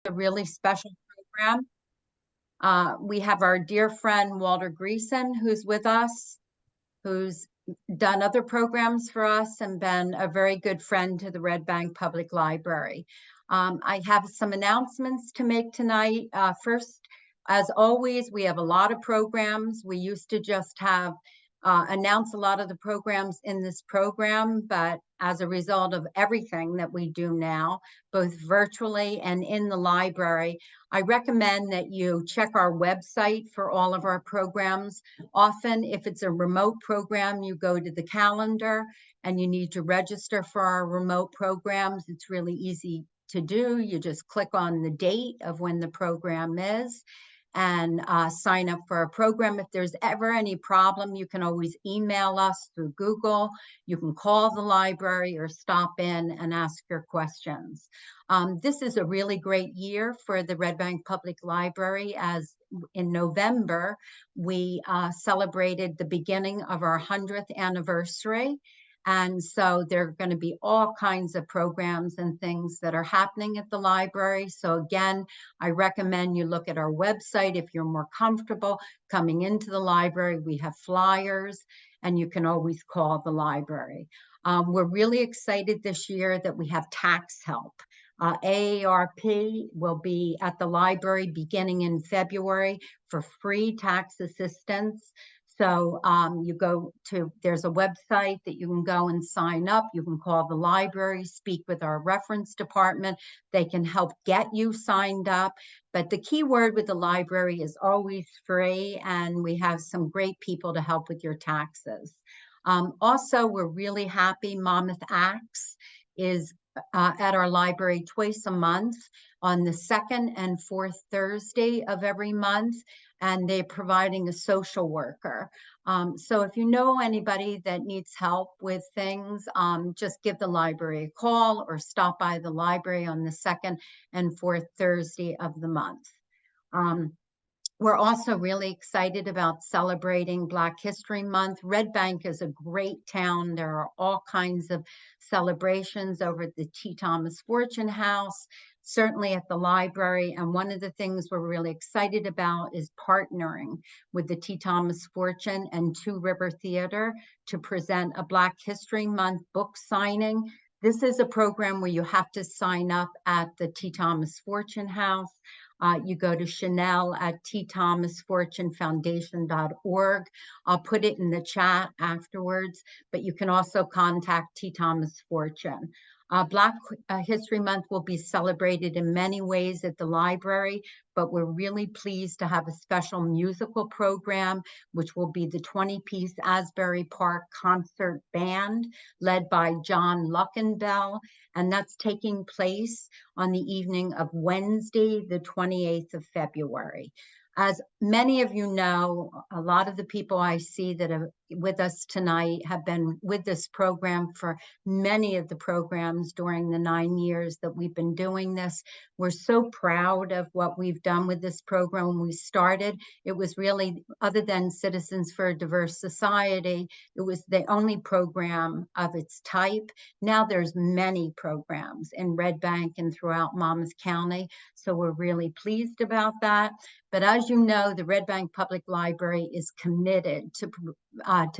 A really special program. We have our dear friend Walter Greason, who's with us, who's done other programs for us and been a very good friend to the Red Bank Public Library. I have some announcements to make tonight. First, as always, we have a lot of programs. We used to just have announce a lot of the programs in this program, but as a result of everything that we do now, both virtually and in the library, I recommend that you check our website for all of our programs. Often, if it's a remote program, you go to the calendar and you need to register for our remote programs. It's really easy to do. You just click on the date of when the program is and sign up for a program. If there's ever any problem, you can always email us through Google. You can call the library or stop in and ask your questions. This is a really great year for the Red Bank Public Library, as in November, we celebrated the beginning of our 100th anniversary. And so there are going to be all kinds of programs and things that are happening at the library. So again, I recommend you look at our website if you're more comfortable coming into the library. We have flyers and you can always call the library. We're really excited this year that we have tax help. AARP will be at the library beginning in February for free tax assistance. So you go to, there's a website that you can go and sign up. You can call the library, speak with our reference department. They can help get you signed up. But the key word with the library is always free, and we have some great people to help with your taxes. Also, we're really happy Monmouth Acts is at our library twice a month on the second and fourth Thursday of every month, and they're providing a social worker. So if you know anybody that needs help with things, just give the library a call or stop by the library on the second and fourth Thursday of the month. We're also really excited about celebrating Black History Month. Red Bank is a great town. There are all kinds of celebrations over at the T. Thomas Fortune House, certainly at the library. And one of the things we're really excited about is partnering with the T. Thomas Fortune and Two River Theater to present a Black History Month book signing. This is a program where you have to sign up at the T. Thomas Fortune House. You go to Chanel at tthomasfortunefoundation.org. I'll put it in the chat afterwards, but you can also contact T. Thomas Fortune. Black History Month will be celebrated in many ways at the library, but we're really pleased to have a special musical program, which will be the 20-piece Asbury Park Concert Band, led by John Luckenbell, and that's taking place on the evening of Wednesday, the 28th of February. As many of you know, a lot of the people I see that are with us tonight have been with this program for many of the programs during the 9 years that we've been doing this. We're so proud of what we've done with this program. When we started, it was really, other than Citizens for a Diverse Society, it was the only program of its type. Now there's many programs in Red Bank and throughout Monmouth County, so we're really pleased about that. But as you know, the Red Bank Public Library is committed to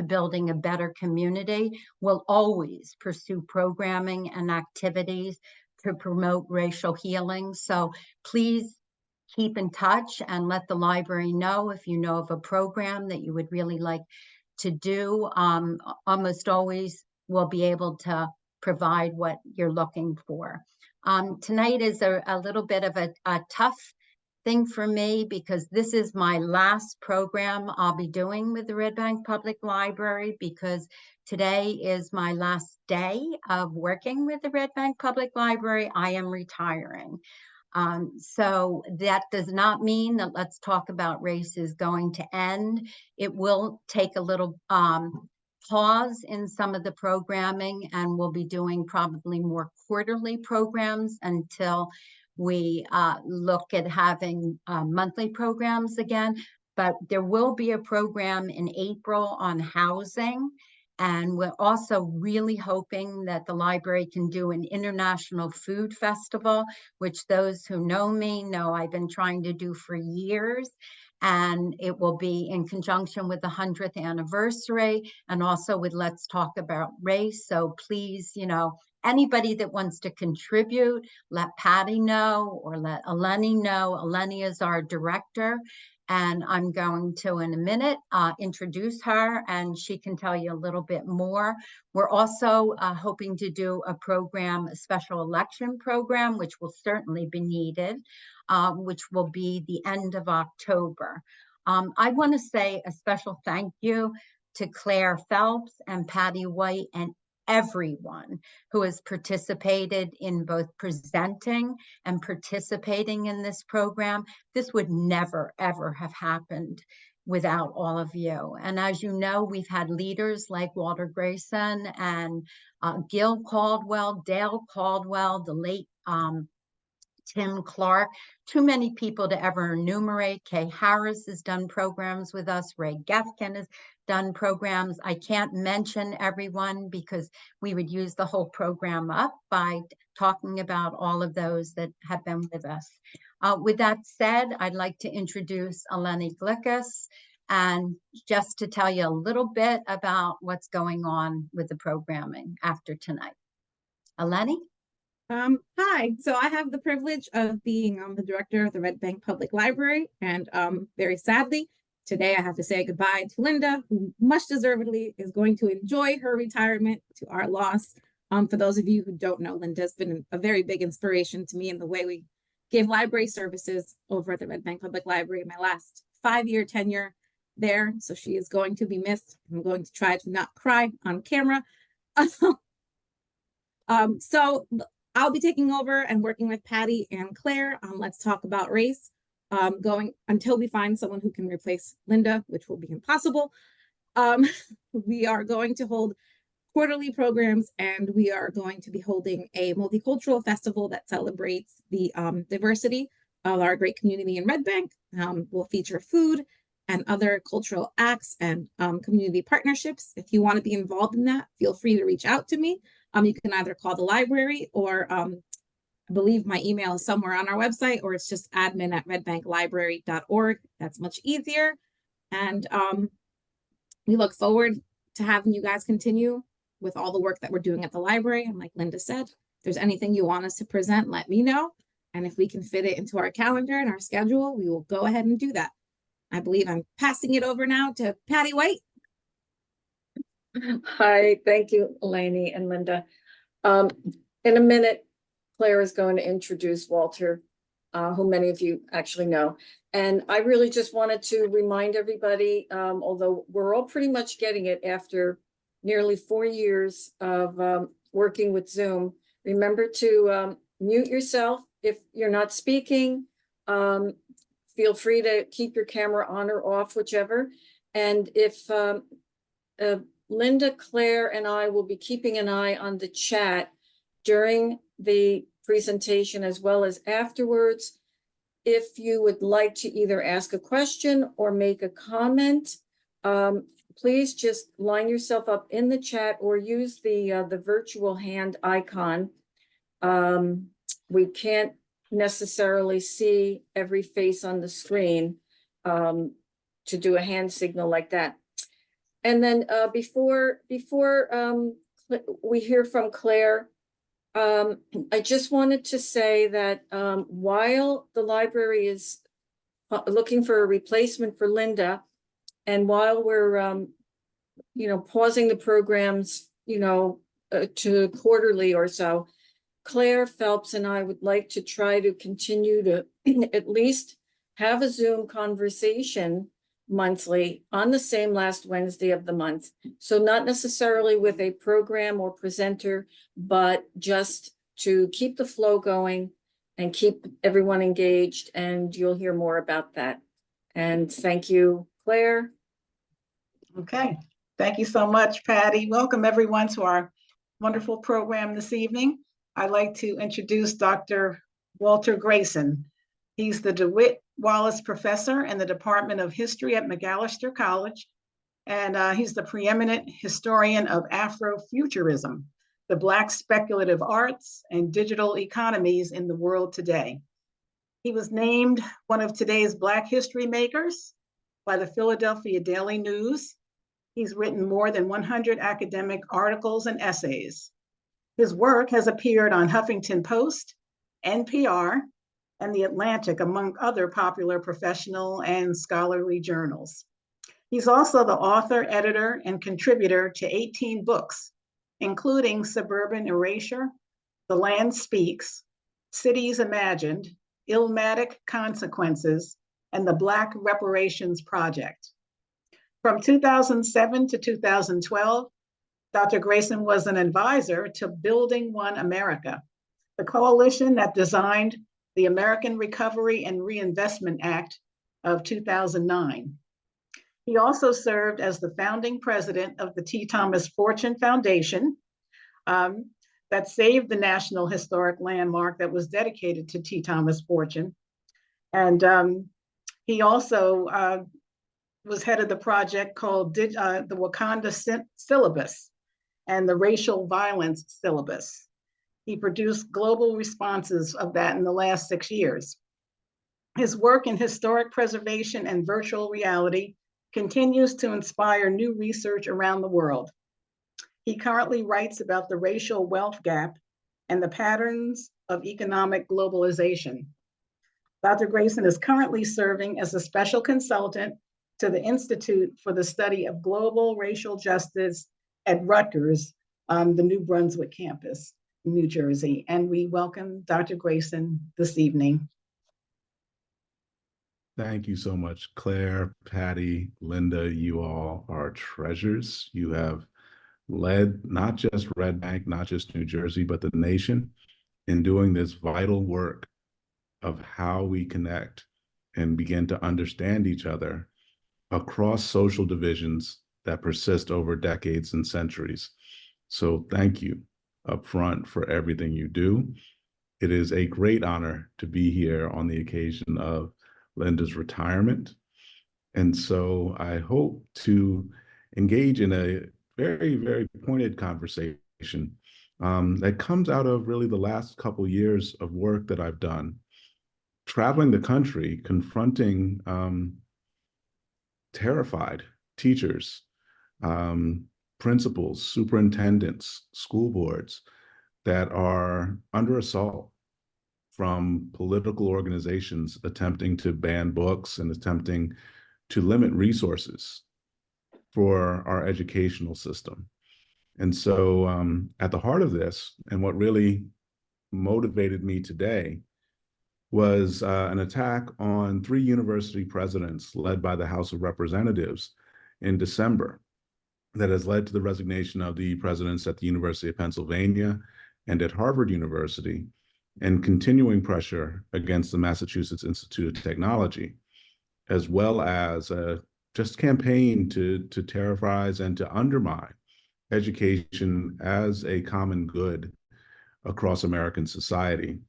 building a better community. We'll always pursue programming and activities to promote racial healing. So please keep in touch and let the library know if you know of a program that you would really like to do. Almost always we'll be able to provide what you're looking for. Tonight is a little bit of a tough thing for me because this is my last program I'll be doing with the Red Bank Public Library, because today is my last day of working with the Red Bank Public Library. I am retiring. So that does not mean that Let's Talk About Race is going to end. It will take a little pause in some of the programming, and we'll be doing probably more quarterly programs until we look at having monthly programs again. But there will be a program in April on housing, And we're also really hoping that the library can do an international food festival, which those who know me know I've been trying to do for years. And it will be in conjunction with the 100th anniversary and also with Let's Talk About Race. So please, anybody that wants to contribute, let Patty know or let Eleni know. Eleni is our director. And I'm going to, in a minute, introduce her, and she can tell you a little bit more. We're also hoping to do a program, a special election program, which will certainly be needed, which will be the end of October. I want to say a special thank you to Claire Phelps and Patty White and everyone who has participated in both presenting and participating in this program. This would never, ever have happened without all of you. And as you know, we've had leaders like Walter Greason and Gil Caldwell, Dale Caldwell, the late Tim Clark, too many people to ever enumerate. Kay Harris has done programs with us. Ray Gefkin has done programs. I can't mention everyone because we would use the whole program up by talking about all of those that have been with us. With that said, I'd like to introduce Eleni Glikas, and just to tell you a little bit about what's going on with the programming after tonight. Eleni? Hi, so I have the privilege of being the director of the Red Bank Public Library, and very sadly, today I have to say goodbye to Linda, who much deservedly is going to enjoy her retirement to our loss. For those of you who don't know, Linda has been a very big inspiration to me in the way we gave library services over at the Red Bank Public Library in my last 5-year tenure there, so she is going to be missed. I'm going to try to not cry on camera. So I'll be taking over and working with Patty and Claire on Let's Talk About Race, going until we find someone who can replace Linda, which will be impossible. We are going to hold quarterly programs, and we are going to be holding a multicultural festival that celebrates the diversity of our great community in Red Bank. We'll feature food and other cultural acts and community partnerships. If you want to be involved in that, feel free to reach out to me. You can either call the library or I believe my email is somewhere on our website, or it's just admin@redbanklibrary.org. That's much easier. And we look forward to having you guys continue with all the work that we're doing at the library. And like Linda said, if there's anything you want us to present, let me know. And if we can fit it into our calendar and our schedule, we will go ahead and do that. I believe I'm passing it over now to Patty White. Hi, thank you, Eleni and Linda. In a minute, Claire is going to introduce Walter, who many of you actually know. And I really just wanted to remind everybody, although we're all pretty much getting it after nearly 4 years of working with Zoom, remember to mute yourself if you're not speaking. Feel free to keep your camera on or off, whichever. And if Linda, Claire, and I will be keeping an eye on the chat during the presentation as well as afterwards. If you would like to either ask a question or make a comment, please just line yourself up in the chat or use the virtual hand icon. We can't necessarily see every face on the screen to do a hand signal like that. And then before we hear from Claire, I just wanted to say that while the library is looking for a replacement for Linda, and while we're pausing the programs to quarterly or so, Claire Phelps and I would like to try to continue to at least have a Zoom conversation monthly on the same last Wednesday of the month. So not necessarily with a program or presenter, but just to keep the flow going and keep everyone engaged, and you'll hear more about that. And thank you, Claire. Okay, thank you so much, Patty. Welcome everyone to our wonderful program this evening. I'd like to introduce Dr. Walter Greason. He's the DeWitt Wallace Professor in the Department of History at Macalester College. and he's the preeminent historian of Afrofuturism, the Black Speculative Arts and digital economies in the world today. He was named one of today's Black history makers by the Philadelphia Daily News. He's written more than 100 academic articles and essays. His work has appeared on Huffington Post, NPR, and The Atlantic, among other popular professional and scholarly journals. He's also the author, editor, and contributor to 18 books, including Suburban Erasure, The Land Speaks, Cities Imagined, Illmatic Consequences, and the Black Reparations Project. From 2007 to 2012, Dr. Greason was an advisor to Building One America, the coalition that designed the American Recovery and Reinvestment Act of 2009. He also served as the founding president of the T. Thomas Fortune Foundation that saved the National Historic Landmark that was dedicated to T. Thomas Fortune. And he also was head of the project called the Wakanda Syllabus and the Racial Violence Syllabus. He produced global responses of that in the last 6 years. His work in historic preservation and virtual reality continues to inspire new research around the world. He currently writes about the racial wealth gap and the patterns of economic globalization. Dr. Greason is currently serving as a special consultant to the Institute for the Study of Global Racial Justice at Rutgers, the New Brunswick campus, New Jersey. And we welcome Dr. Greason this evening. Thank you so much, Claire, Patty, Linda. You all are treasures. You have led not just Red Bank, not just New Jersey, but the nation in doing this vital work of how we connect and begin to understand each other across social divisions that persist over decades and centuries. So thank you up front for everything you do. It is a great honor to be here on the occasion of Linda's retirement. And so I hope to engage in a very, very pointed conversation that comes out of really the last couple years of work that I've done, traveling the country, confronting terrified teachers, principals, superintendents, school boards that are under assault from political organizations attempting to ban books and attempting to limit resources for our educational system. And so at the heart of this, and what really motivated me today, was an attack on 3 university presidents led by the House of Representatives in December that has led to the resignation of the presidents at the University of Pennsylvania and at Harvard University, and continuing pressure against the Massachusetts Institute of Technology, as well as a just campaign to terrorize and to undermine education as a common good across American society.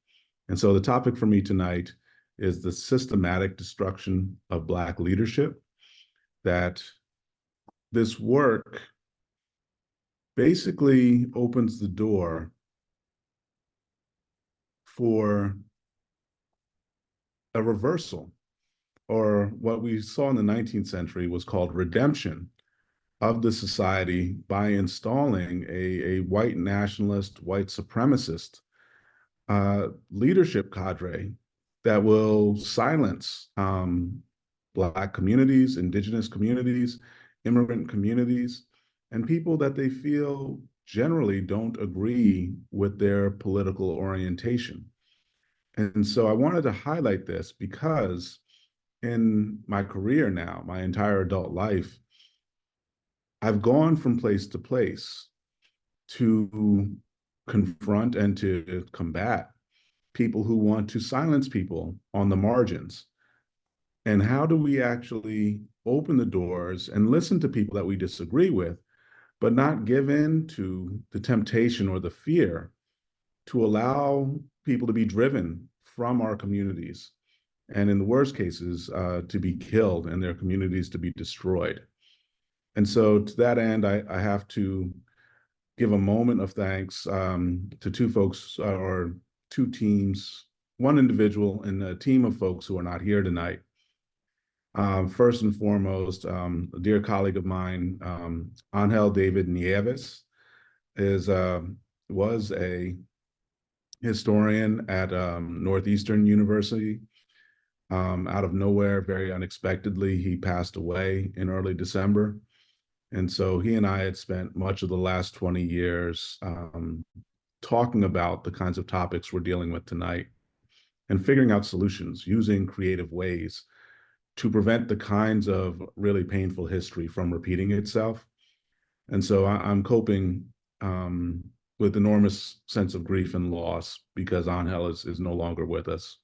And so the topic for me tonight is the systematic destruction of Black leadership, that this work basically opens the door for a reversal, or what we saw in the 19th century was called redemption of the society by installing a white nationalist, white supremacist leadership cadre that will silence Black communities, Indigenous communities, immigrant communities, and people that they feel generally don't agree with their political orientation. And so I wanted to highlight this because in my career now, my entire adult life, I've gone from place to place to confront and to combat people who want to silence people on the margins. And how do we actually open the doors and listen to people that we disagree with, but not give in to the temptation or the fear to allow people to be driven from our communities, and in the worst cases, to be killed and their communities to be destroyed. And so to that end, I have to give a moment of thanks to two folks or two teams, one individual and a team of folks who are not here tonight. First and foremost, a dear colleague of mine, Angel David Nieves, was a historian at Northeastern University. Out of nowhere, very unexpectedly, he passed away in early December. And so he and I had spent much of the last 20 years talking about the kinds of topics we're dealing with tonight and figuring out solutions using creative ways to prevent the kinds of really painful history from repeating itself. And so I'm coping with enormous sense of grief and loss because Angel is no longer with us.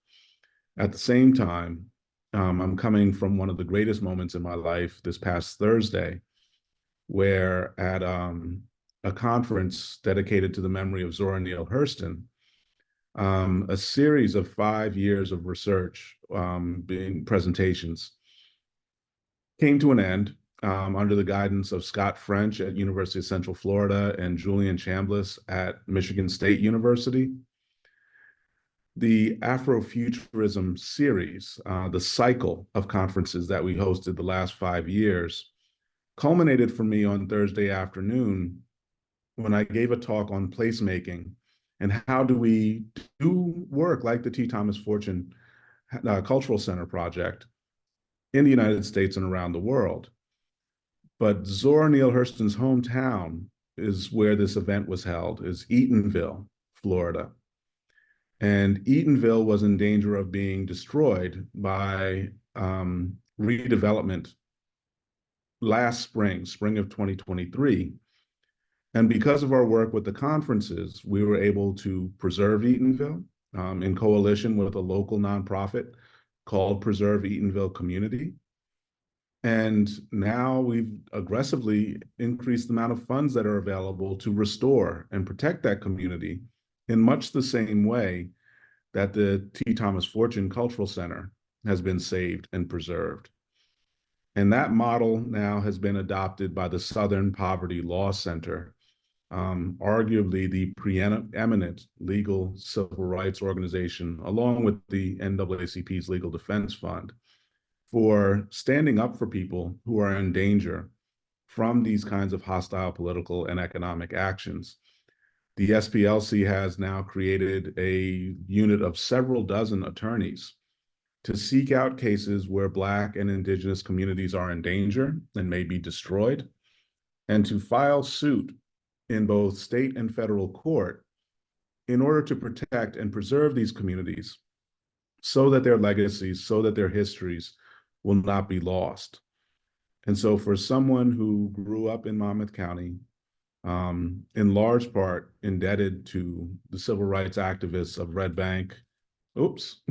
At the same time, I'm coming from one of the greatest moments in my life this past Thursday, where at a conference dedicated to the memory of Zora Neale Hurston, a series of 5 years of research being presentations came to an end under the guidance of Scott French at University of Central Florida and Julian Chambliss at Michigan State University. The Afrofuturism series, the cycle of conferences that we hosted the last 5 years, culminated for me on Thursday afternoon when I gave a talk on placemaking and how do we do work like the T. Thomas Fortune Cultural Center project in the United States and around the world. But Zora Neale Hurston's hometown is where this event was held, is Eatonville, Florida. And Eatonville was in danger of being destroyed by redevelopment last spring of 2023. And because of our work with the conferences, we were able to preserve Eatonville in coalition with a local nonprofit called Preserve Eatonville Community. And now we've aggressively increased the amount of funds that are available to restore and protect that community in much the same way that the T. Thomas Fortune Cultural Center has been saved and preserved. And that model now has been adopted by the Southern Poverty Law Center, arguably the preeminent legal civil rights organization, along with the NAACP's Legal Defense Fund, for standing up for people who are in danger from these kinds of hostile political and economic actions. The SPLC has now created a unit of several dozen attorneys to seek out cases where Black and Indigenous communities are in danger and may be destroyed, and to file suit in both state and federal court in order to protect and preserve these communities so that their legacies, so that their histories will not be lost. And so for someone who grew up in Monmouth County, in large part indebted to the civil rights activists of Red Bank. Oops.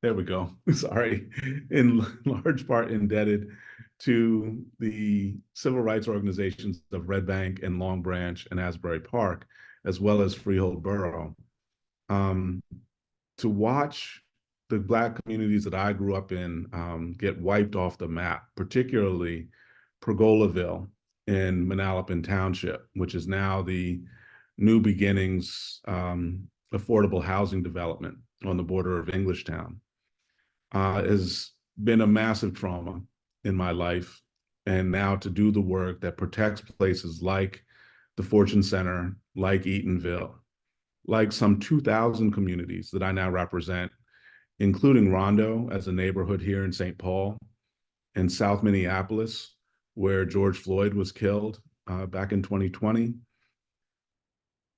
There we go. Sorry. In large part indebted to the civil rights organizations of Red Bank and Long Branch and Asbury Park, as well as Freehold Borough. To watch the Black communities that I grew up in get wiped off the map, particularly Pergolaville in Manalapan Township, which is now the New Beginnings affordable housing development on the border of Englishtown, has been a massive trauma in my life. And now to do the work that protects places like the Fortune Center, like Eatonville, like some 2,000 communities that I now represent, including Rondo as a neighborhood here in St. Paul, and South Minneapolis, where George Floyd was killed back in 2020.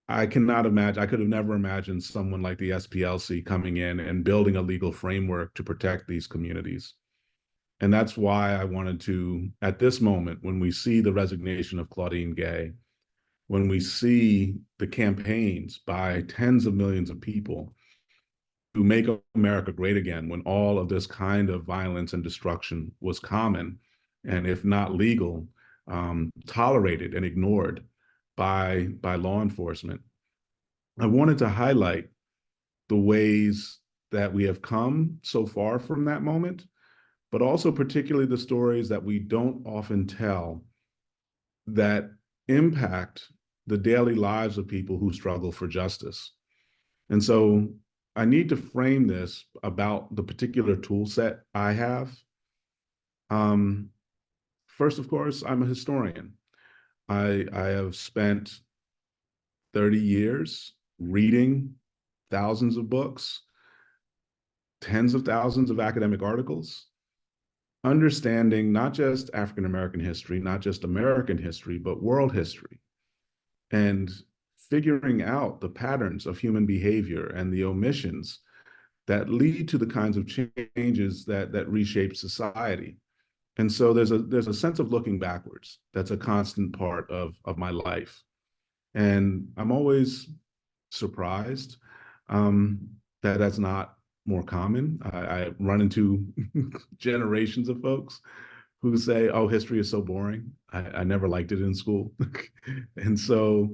I cannot imagine, I could have never imagined someone like the SPLC coming in and building a legal framework to protect these communities. And that's why I wanted to, at this moment, when we see the resignation of Claudine Gay, when we see the campaigns by tens of millions of people to make America great again, when all of this kind of violence and destruction was common, and if not legal, tolerated and ignored by law enforcement. I wanted to highlight the ways that we have come so far from that moment, but also particularly the stories that we don't often tell that impact the daily lives of people who struggle for justice. And so I need to frame this about the particular tool set I have. First, of course, I'm a historian. I have spent 30 years reading thousands of books, tens of thousands of academic articles, understanding not just African American history, not just American history, but world history, and figuring out the patterns of human behavior and the omissions that lead to the kinds of changes that reshape society. And so there's a sense of looking backwards that's a constant part of my life. And I'm always surprised that that's not more common. I run into generations of folks who say, oh, history is so boring. I never liked it in school. And so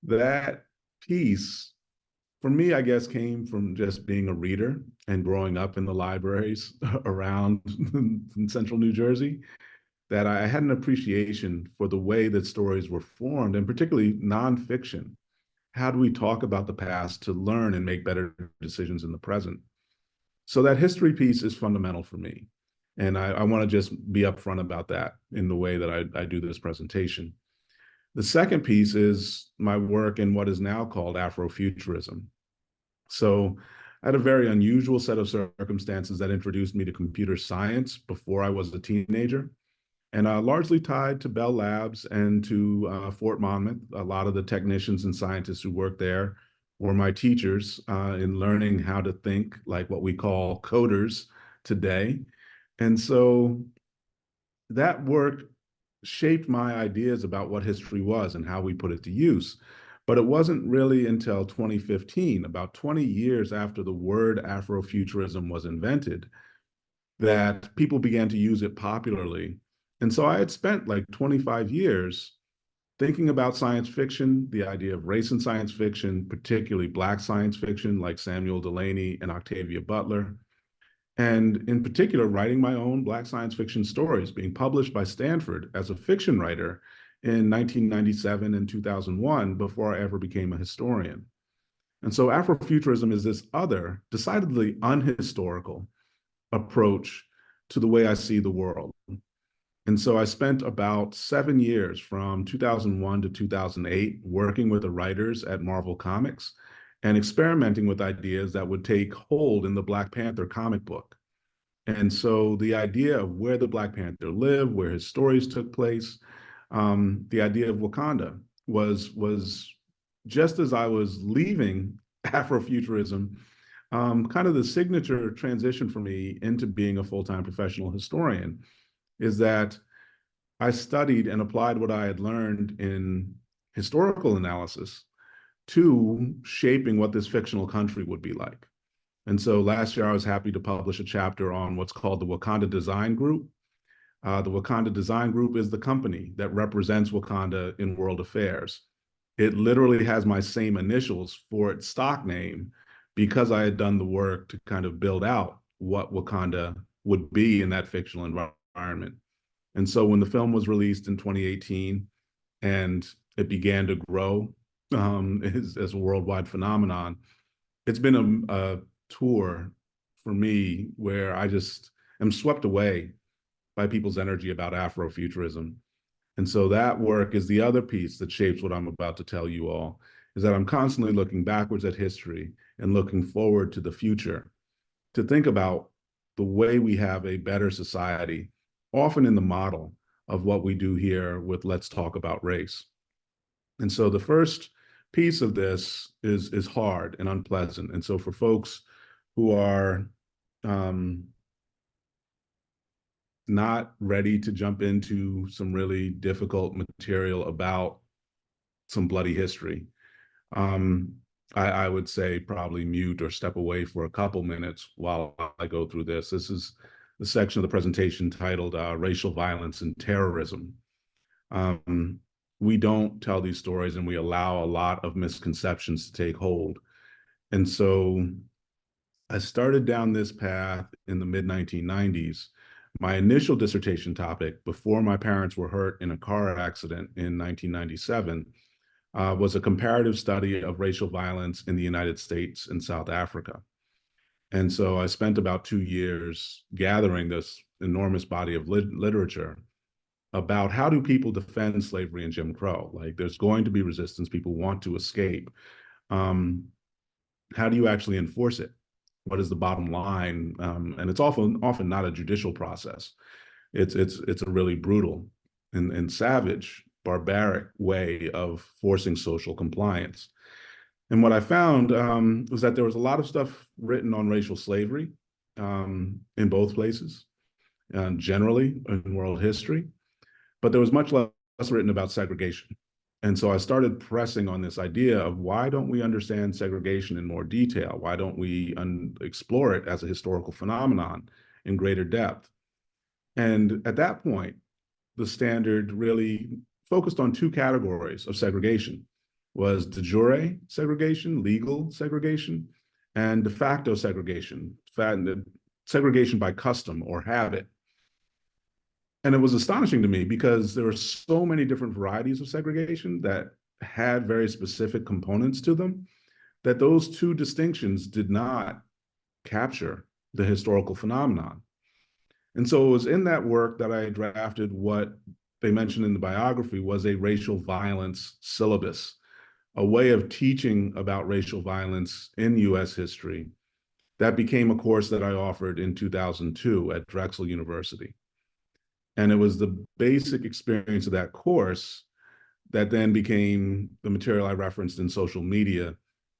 that piece, for me, I guess, came from just being a reader and growing up in the libraries around in central New Jersey, that I had an appreciation for the way that stories were formed, and particularly nonfiction. How do we talk about the past to learn and make better decisions in the present? So that history piece is fundamental for me. And I want to just be upfront about that in the way that I do this presentation. The second piece is my work in what is now called Afrofuturism. So I had a very unusual set of circumstances that introduced me to computer science before I was a teenager, and largely tied to Bell Labs and to Fort Monmouth. A lot of the technicians and scientists who worked there were my teachers in learning how to think like what we call coders today. And so that work shaped my ideas about what history was and how we put it to use. But it wasn't really until 2015, about 20 years after the word Afrofuturism was invented, that people began to use it popularly. And so I had spent like 25 years thinking about science fiction, the idea of race in science fiction, particularly Black science fiction like Samuel Delany and Octavia Butler, and in particular, writing my own Black science fiction stories, being published by Stanford as a fiction writer in 1997 and 2001 before I ever became a historian. And so Afrofuturism is this other, decidedly unhistorical approach to the way I see the world. And so I spent about 7 years from 2001 to 2008 working with the writers at Marvel Comics and experimenting with ideas that would take hold in the Black Panther comic book. And so the idea of where the Black Panther lived, where his stories took place, the idea of Wakanda was just as I was leaving Afrofuturism, kind of the signature transition for me into being a full-time professional historian, is that I studied and applied what I had learned in historical analysis to shaping what this fictional country would be like. And so last year, I was happy to publish a chapter on what's called the Wakanda Design Group. The Wakanda Design Group is the company that represents Wakanda in world affairs. It literally has my same initials for its stock name because I had done the work to kind of build out what Wakanda would be in that fictional environment. And so when the film was released in 2018 and it began to grow as a worldwide phenomenon, it's been a tour for me where I just am swept away by people's energy about Afrofuturism. And so that work is the other piece that shapes what I'm about to tell you all, is that I'm constantly looking backwards at history and looking forward to the future to think about the way we have a better society, often in the model of what we do here with Let's Talk About Race. And so the first piece of this is hard and unpleasant. And so for folks who are not ready to jump into some really difficult material about some bloody history, I would say probably mute or step away for a couple minutes while I go through this. This is the section of the presentation titled Racial Violence and Terrorism. We don't tell these stories and we allow a lot of misconceptions to take hold. And so I started down this path in the mid-1990s, My initial dissertation topic, before my parents were hurt in a car accident in 1997, was a comparative study of racial violence in the United States and South Africa. And so I spent about 2 years gathering this enormous body of literature about how do people defend slavery and Jim Crow? Like, there's going to be resistance. People want to escape. How do you actually enforce it? What is the bottom line? And it's often not a judicial process. It's a really brutal and savage, barbaric way of forcing social compliance. And what I found was that there was a lot of stuff written on racial slavery in both places, generally in world history, but there was much less written about segregation. And so I started pressing on this idea of, why don't we understand segregation in more detail? Why don't we explore it as a historical phenomenon in greater depth? And at that point, the standard really focused on two categories of segregation: was de jure segregation, legal segregation, and de facto segregation, segregation by custom or habit. And it was astonishing to me because there were so many different varieties of segregation that had very specific components to them, that those two distinctions did not capture the historical phenomenon. And so it was in that work that I drafted what they mentioned in the biography was a racial violence syllabus, a way of teaching about racial violence in US history that became a course that I offered in 2002 at Drexel University. And it was the basic experience of that course that then became the material I referenced in social media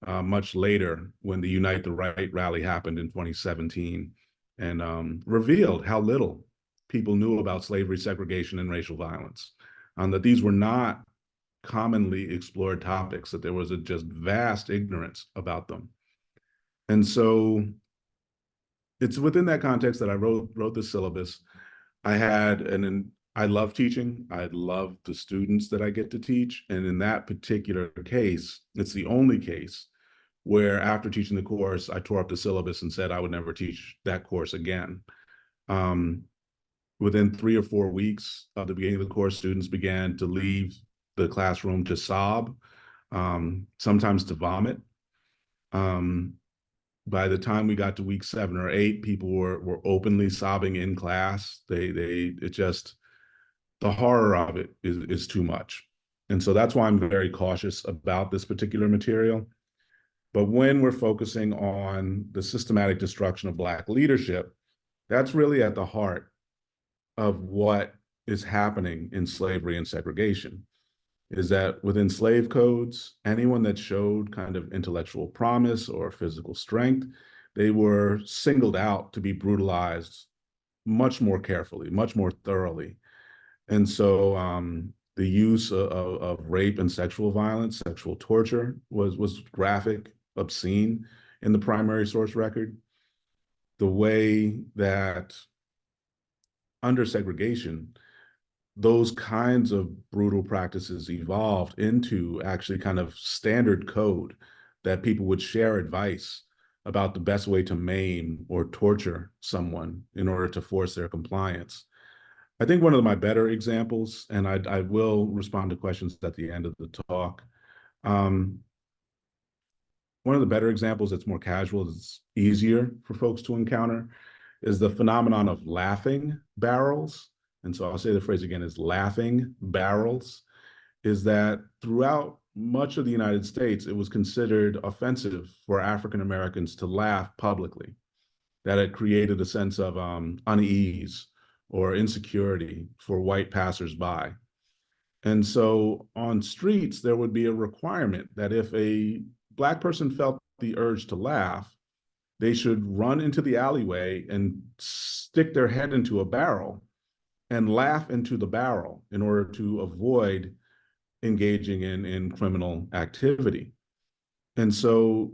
much later, when the Unite the Right rally happened in 2017, and revealed how little people knew about slavery, segregation, and racial violence, that these were not commonly explored topics, that there was a just vast ignorance about them. And so it's within that context that I wrote the syllabus. I love teaching. I love the students that I get to teach. And in that particular case, it's the only case where after teaching the course, I tore up the syllabus and said I would never teach that course again. Within 3 or 4 weeks of the beginning of the course, students began to leave the classroom to sob, sometimes to vomit. By the time we got to week 7 or 8, people were openly sobbing in class. It just, the horror of it is too much. And so that's why I'm very cautious about this particular material. But when we're focusing on the systematic destruction of Black leadership, that's really at the heart of what is happening in slavery and segregation, is that within slave codes, anyone that showed kind of intellectual promise or physical strength, they were singled out to be brutalized much more carefully, much more thoroughly. And so the use of rape and sexual violence, sexual torture was graphic, obscene in the primary source record. The way that under segregation, those kinds of brutal practices evolved into actually kind of standard code that people would share advice about the best way to maim or torture someone in order to force their compliance. I think one of my better examples, and I will respond to questions at the end of the talk. One of the better examples that's more casual, it's easier for folks to encounter, is the phenomenon of laughing barrels. And so I'll say the phrase again, is laughing barrels, is that throughout much of the United States, it was considered offensive for African Americans to laugh publicly, that it created a sense of unease or insecurity for white passersby. And so on streets, there would be a requirement that if a Black person felt the urge to laugh, they should run into the alleyway and stick their head into a barrel and laugh into the barrel in order to avoid engaging in criminal activity. And so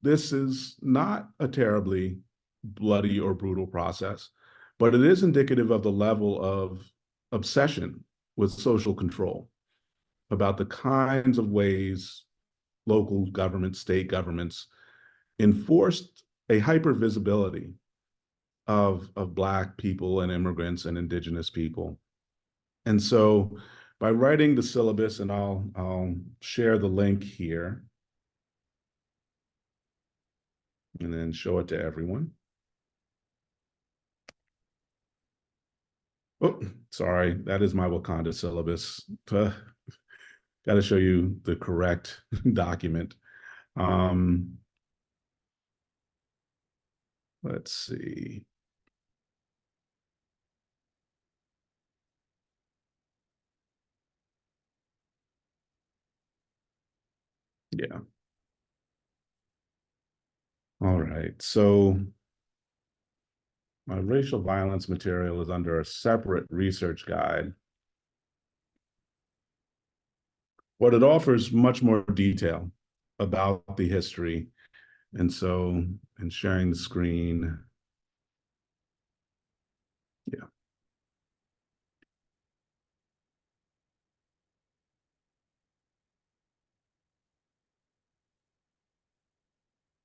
this is not a terribly bloody or brutal process, but it is indicative of the level of obsession with social control, about the kinds of ways local governments, state governments enforced a hypervisibility of Black people and immigrants and Indigenous people. And so by writing the syllabus, and I'll share the link here and then show it to everyone. Oh, sorry, that is my Wakanda syllabus. Got to show you the correct document. Let's see. Yeah. All right. So my racial violence material is under a separate research guide, but it offers much more detail about the history. And so, in sharing the screen, yeah.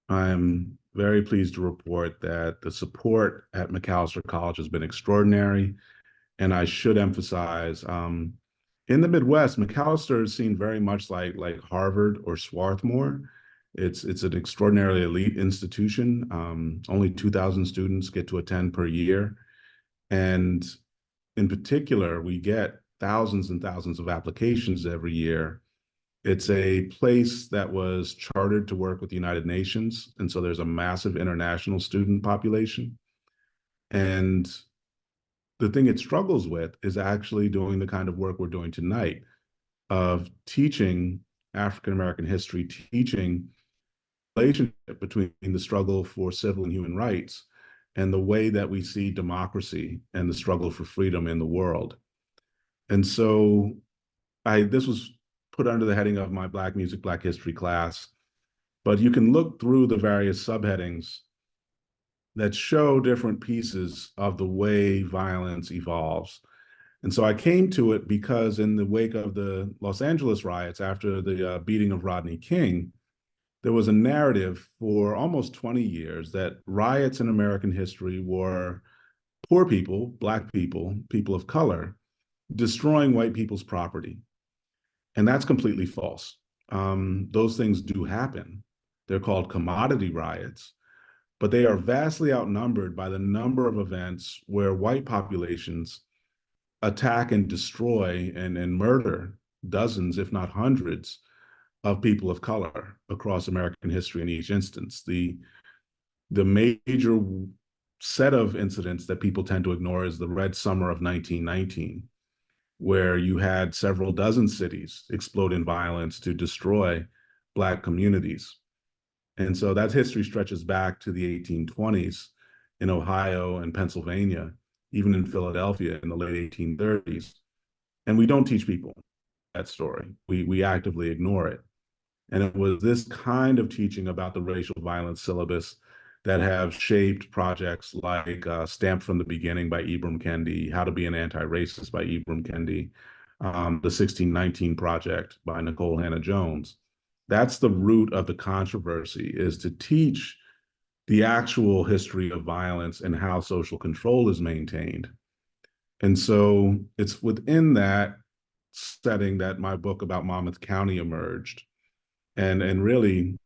I'm very pleased to report that the support at Macalester College has been extraordinary. And I should emphasize, in the Midwest, Macalester is seen very much like Harvard or Swarthmore. It's an extraordinarily elite institution. Only 2,000 students get to attend per year. And in particular, we get thousands and thousands of applications every year. It's a place that was chartered to work with the United Nations. And so there's a massive international student population. And the thing it struggles with is actually doing the kind of work we're doing tonight of teaching African-American history, teaching the relationship between the struggle for civil and human rights and the way that we see democracy and the struggle for freedom in the world. And so this was put under the heading of my Black Music, Black History class, but you can look through the various subheadings that show different pieces of the way violence evolves. And so I came to it because in the wake of the Los Angeles riots after the beating of Rodney King, there was a narrative for almost 20 years that riots in American history were poor people, Black people, people of color, destroying white people's property. And that's completely false. Those things do happen. They're called commodity riots, but they are vastly outnumbered by the number of events where white populations attack and destroy and murder dozens, if not hundreds, of people of color across American history in each instance. The major set of incidents that people tend to ignore is the Red Summer of 1919, where you had several dozen cities explode in violence to destroy Black communities. And so that history stretches back to the 1820s in Ohio and Pennsylvania, even in Philadelphia in the late 1830s. And we don't teach people that story. We actively ignore it. And it was this kind of teaching about the racial violence syllabus that have shaped projects like Stamped from the Beginning by Ibram Kendi, How to Be an Anti-Racist by Ibram Kendi, the 1619 Project by Nicole Hannah-Jones. That's the root of the controversy, is to teach the actual history of violence and how social control is maintained. And so it's within that setting that my book about Monmouth County emerged and really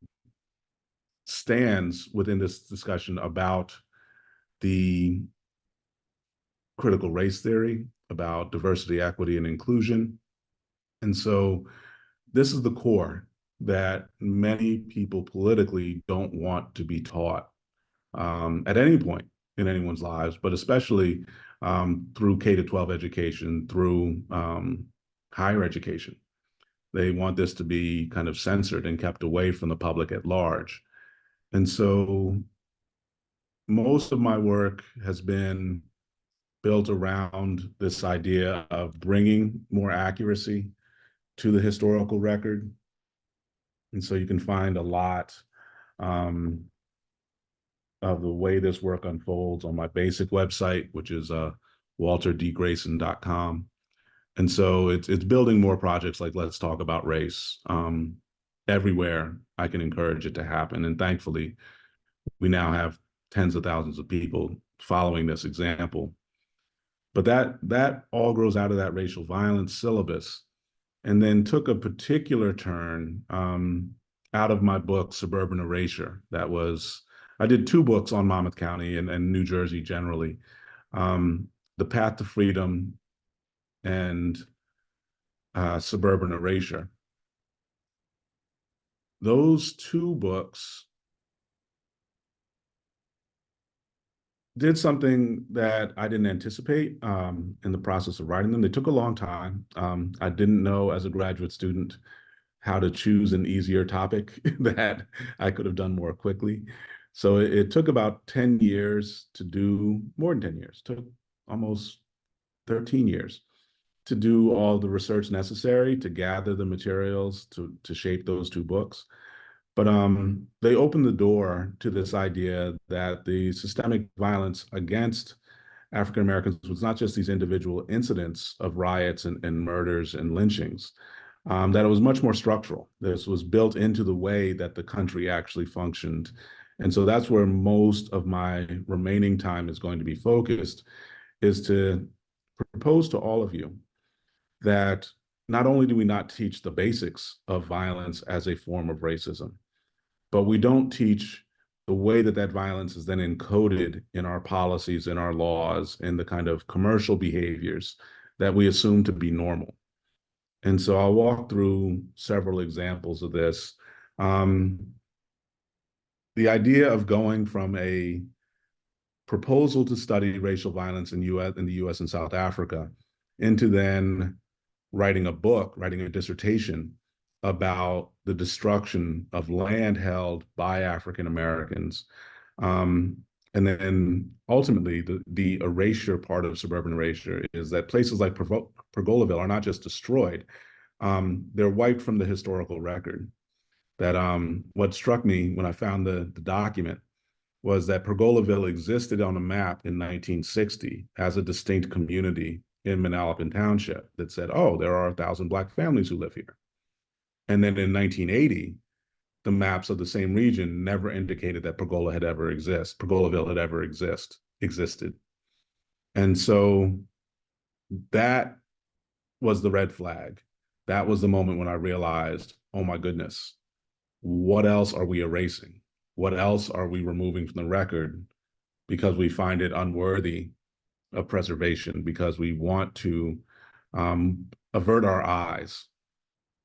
stands within this discussion about the critical race theory, about diversity, equity, and inclusion. And so this is the core that many people politically don't want to be taught at any point in anyone's lives, but especially through K-12 education, through higher education. They want this to be kind of censored and kept away from the public at large. And so most of my work has been built around this idea of bringing more accuracy to the historical record. And so you can find a lot of the way this work unfolds on my basic website, which is walterdgrayson.com. And so it's building more projects like Let's Talk About Race. Everywhere I can encourage it to happen. And thankfully, we now have tens of thousands of people following this example. But that all grows out of that racial violence syllabus, and then took a particular turn out of my book, Suburban Erasure. I did 2 books on Monmouth County and New Jersey generally, The Path to Freedom and Suburban Erasure. Those 2 books did something that I didn't anticipate in the process of writing them. They took a long time. I didn't know as a graduate student how to choose an easier topic that I could have done more quickly. So it took about 10 years to do, more than 10 years, took almost 13 years to do all the research necessary to gather the materials to shape those 2 books. But they opened the door to this idea that the systemic violence against African Americans was not just these individual incidents of riots and murders and lynchings, that it was much more structural. This was built into the way that the country actually functioned. And so that's where most of my remaining time is going to be focused, is to propose to all of you that not only do we not teach the basics of violence as a form of racism, but we don't teach the way that that violence is then encoded in our policies, in our laws, in the kind of commercial behaviors that we assume to be normal. And so I'll walk through several examples of this. The idea of going from a proposal to study racial violence in the US and South Africa into then writing a dissertation about the destruction of land held by African Americans. And then ultimately, the erasure part of suburban erasure is that places like Pergolaville are not just destroyed, they're wiped from the historical record. That what struck me when I found the document was that Pergolaville existed on a map in 1960 as a distinct community in Manalapan Township that said, oh, there are 1,000 Black families who live here. And then in 1980, the maps of the same region never indicated that Pergolaville had ever existed. And so that was the red flag. That was the moment when I realized, oh my goodness, what else are we erasing? What else are we removing from the record because we find it unworthy of preservation, because we want to avert our eyes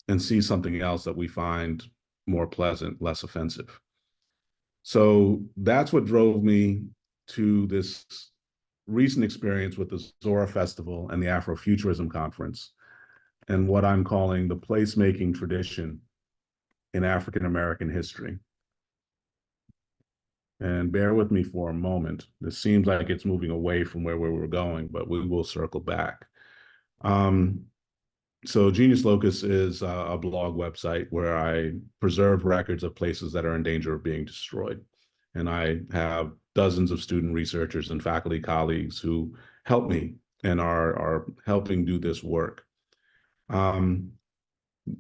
and see something else that we find more pleasant, less offensive. So that's what drove me to this recent experience with the Zora Festival and the Afrofuturism Conference, and what I'm calling the placemaking tradition in African American history. And bear with me for a moment. This seems like it's moving away from where we were going, but we will circle back. So Genius Locus is a blog website where I preserve records of places that are in danger of being destroyed. And I have dozens of student researchers and faculty colleagues who help me and are helping do this work. The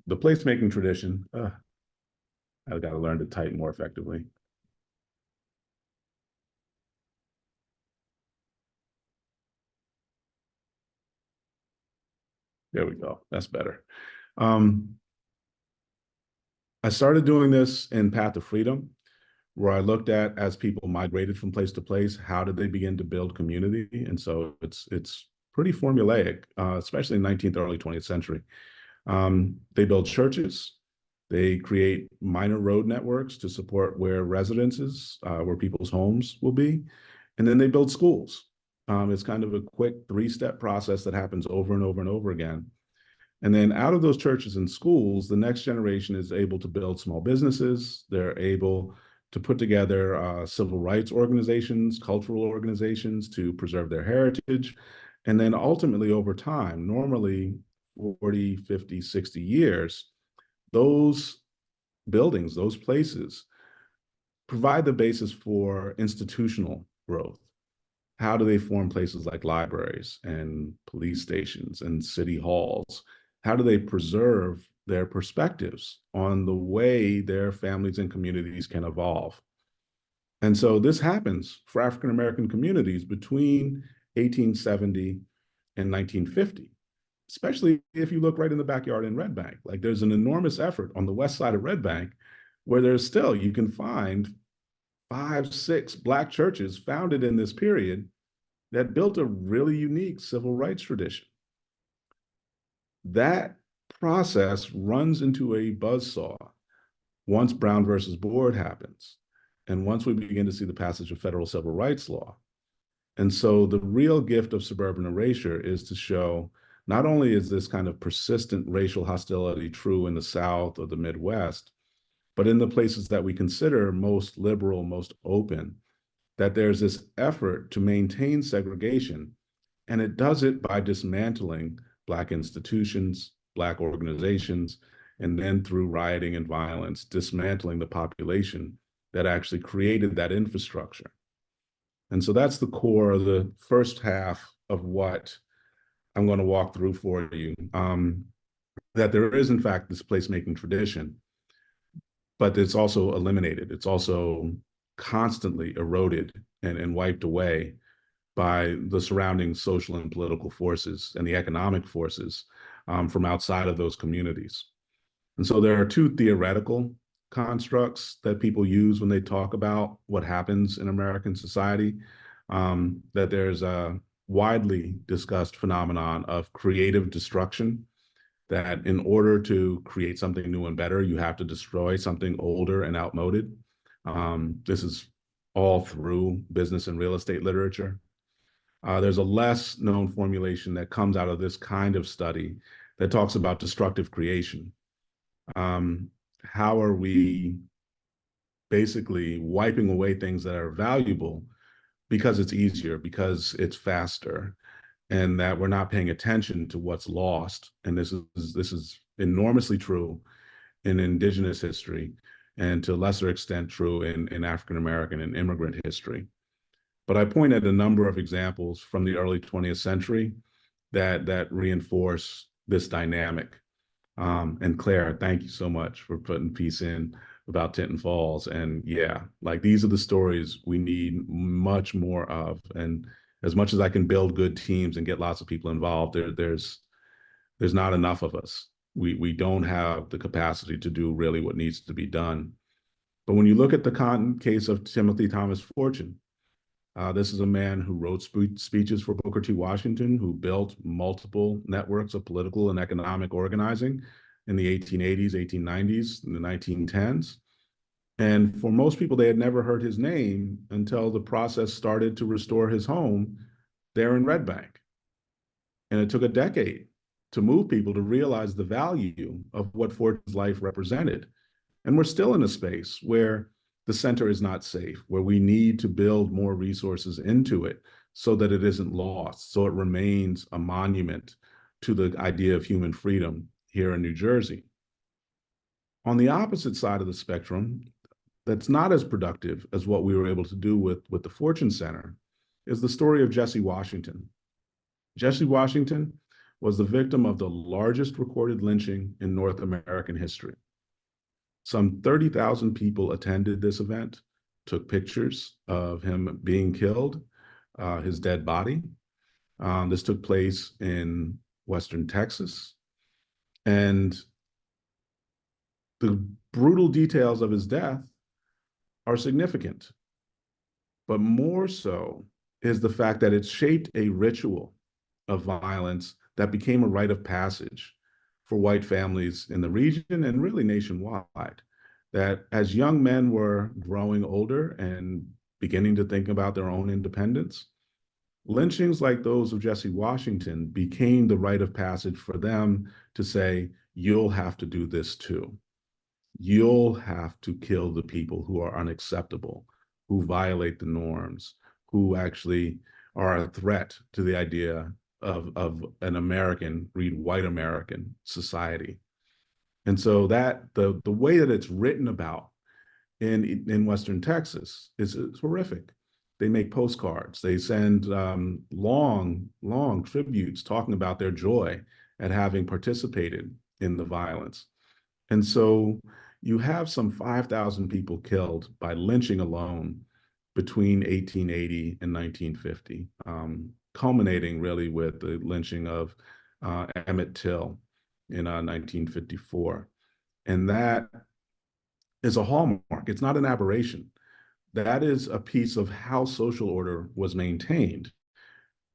placemaking tradition, I've got to learn to type more effectively. There we go. That's better. I started doing this in Path to Freedom, where I looked at, as people migrated from place to place, how did they begin to build community? And so it's pretty formulaic, especially in 19th, early 20th century. They build churches. They create minor road networks to support where residences, where people's homes will be. And then they build schools. It's kind of a quick 3-step process that happens over and over and over again. And then out of those churches and schools, the next generation is able to build small businesses. They're able to put together civil rights organizations, cultural organizations to preserve their heritage. And then ultimately over time, normally 40, 50, 60 years, those buildings, those places provide the basis for institutional growth. How do they form places like libraries and police stations and city halls? How do they preserve their perspectives on the way their families and communities can evolve? And so this happens for African American communities between 1870 and 1950, especially if you look right in the backyard in Red Bank. Like there's an enormous effort on the west side of Red Bank where there's still, you can find 5, 6 Black churches founded in this period that built a really unique civil rights tradition. That process runs into a buzzsaw once Brown versus Board happens, and once we begin to see the passage of federal civil rights law. And so the real gift of suburban erasure is to show not only is this kind of persistent racial hostility true in the South or the Midwest, but in the places that we consider most liberal, most open, that there's this effort to maintain segregation, and it does it by dismantling Black institutions, Black organizations, and then through rioting and violence, dismantling the population that actually created that infrastructure. And so that's the core of the first half of what I'm going to walk through for you, that there is, in fact, this placemaking tradition, but it's also eliminated. It's also constantly eroded and wiped away by the surrounding social and political forces and the economic forces from outside of those communities. And so there are two theoretical constructs that people use when they talk about what happens in American society, that there's a widely discussed phenomenon of creative destruction, that in order to create something new and better, you have to destroy something older and outmoded. This is all through business and real estate literature. There's a less known formulation that comes out of this kind of study that talks about destructive creation. How are we basically wiping away things that are valuable because it's easier, because it's faster, and that we're not paying attention to what's lost? And this is enormously true in Indigenous history, and to a lesser extent true in African American and immigrant history. But I point at a number of examples from the early 20th century that reinforce this dynamic. And Claire, thank you so much for putting a piece in about Tinton Falls. And yeah, like these are the stories we need much more of. And as much as I can build good teams and get lots of people involved, there's not enough of us. We don't have the capacity to do really what needs to be done. But when you look at the case of Timothy Thomas Fortune, this is a man who wrote speeches for Booker T. Washington, who built multiple networks of political and economic organizing in the 1880s, 1890s, and the 1910s. And for most people, they had never heard his name until the process started to restore his home there in Red Bank. And it took a decade to move people to realize the value of what Fortune's life represented. And we're still in a space where the center is not safe, where we need to build more resources into it so that it isn't lost, so it remains a monument to the idea of human freedom here in New Jersey. On the opposite side of the spectrum, that's not as productive as what we were able to do with the Fortune Center, is the story of Jesse Washington. Jesse Washington was the victim of the largest recorded lynching in North American history. Some 30,000 people attended this event, took pictures of him being killed, his dead body. This took place in Western Texas. And the brutal details of his death are significant. But more so is the fact that it shaped a ritual of violence that became a rite of passage for white families in the region and really nationwide, that as young men were growing older and beginning to think about their own independence, lynchings like those of Jesse Washington became the rite of passage for them to say, you'll have to do this too. You'll have to kill the people who are unacceptable, who violate the norms, who actually are a threat to the idea of an American, read white American society. And so that the way that it's written about in Western Texas is horrific. They make postcards. They send long tributes talking about their joy at having participated in the violence. And so you have some 5,000 people killed by lynching alone between 1880 and 1950, culminating really with the lynching of Emmett Till in 1954. And that is a hallmark. It's not an aberration. That is a piece of how social order was maintained.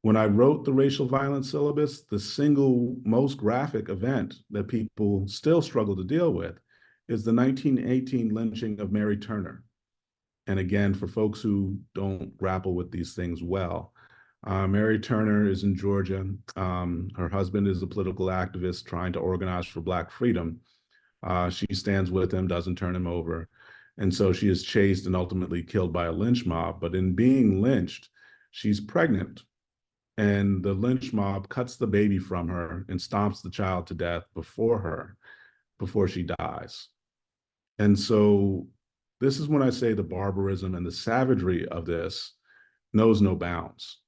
When I wrote the racial violence syllabus, the single most graphic event that people still struggle to deal with is the 1918 lynching of Mary Turner. And again, for folks who don't grapple with these things well, Mary Turner is in Georgia. Her husband is a political activist trying to organize for Black freedom. She stands with him, doesn't turn him over. And so she is chased and ultimately killed by a lynch mob. But in being lynched, she's pregnant. And the lynch mob cuts the baby from her and stomps the child to death before she dies. And so this is when I say the barbarism and the savagery of this knows no bounds.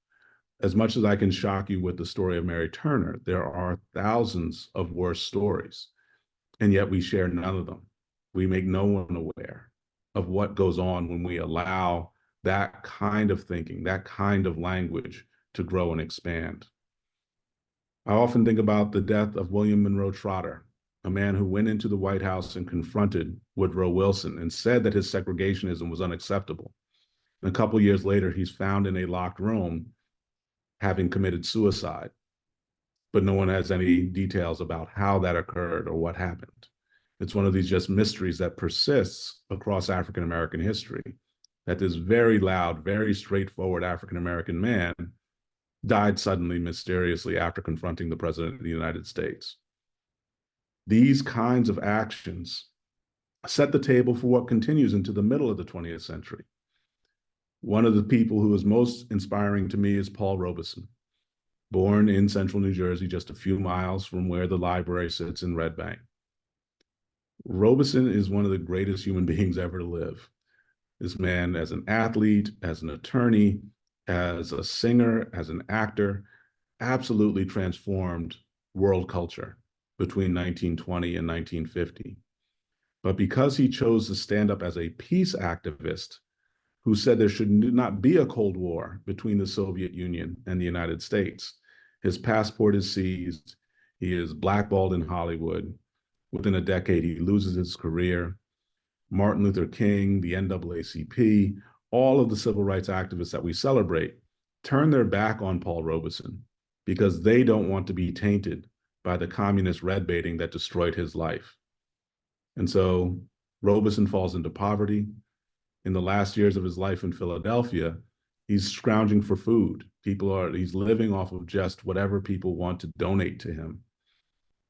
As much as I can shock you with the story of Mary Turner, there are thousands of worse stories, and yet we share none of them. We make no one aware of what goes on when we allow that kind of thinking, that kind of language to grow and expand. I often think about the death of William Monroe Trotter, a man who went into the White House and confronted Woodrow Wilson and said that his segregationism was unacceptable. And a couple years later, he's found in a locked room having committed suicide, but no one has any details about how that occurred or what happened. It's one of these just mysteries that persists across African American history, that this very loud, very straightforward African American man died suddenly, mysteriously, after confronting the President of the United States. These kinds of actions set the table for what continues into the middle of the 20th century. One of the people who is most inspiring to me is Paul Robeson, born in central New Jersey, just a few miles from where the library sits in Red Bank. Robeson is one of the greatest human beings ever to live. This man, as an athlete, as an attorney, as a singer, as an actor, absolutely transformed world culture between 1920 and 1950. But because he chose to stand up as a peace activist who said there should not be a Cold War between the Soviet Union and the United States, his passport is seized, he is blackballed in Hollywood. Within a decade, he loses his career. Martin Luther King, the NAACP, all of the civil rights activists that we celebrate turn their back on Paul Robeson because they don't want to be tainted by the communist red baiting that destroyed his life. And so Robeson falls into poverty. In the last years of his life in Philadelphia, he's scrounging for food. He's living off of just whatever people want to donate to him.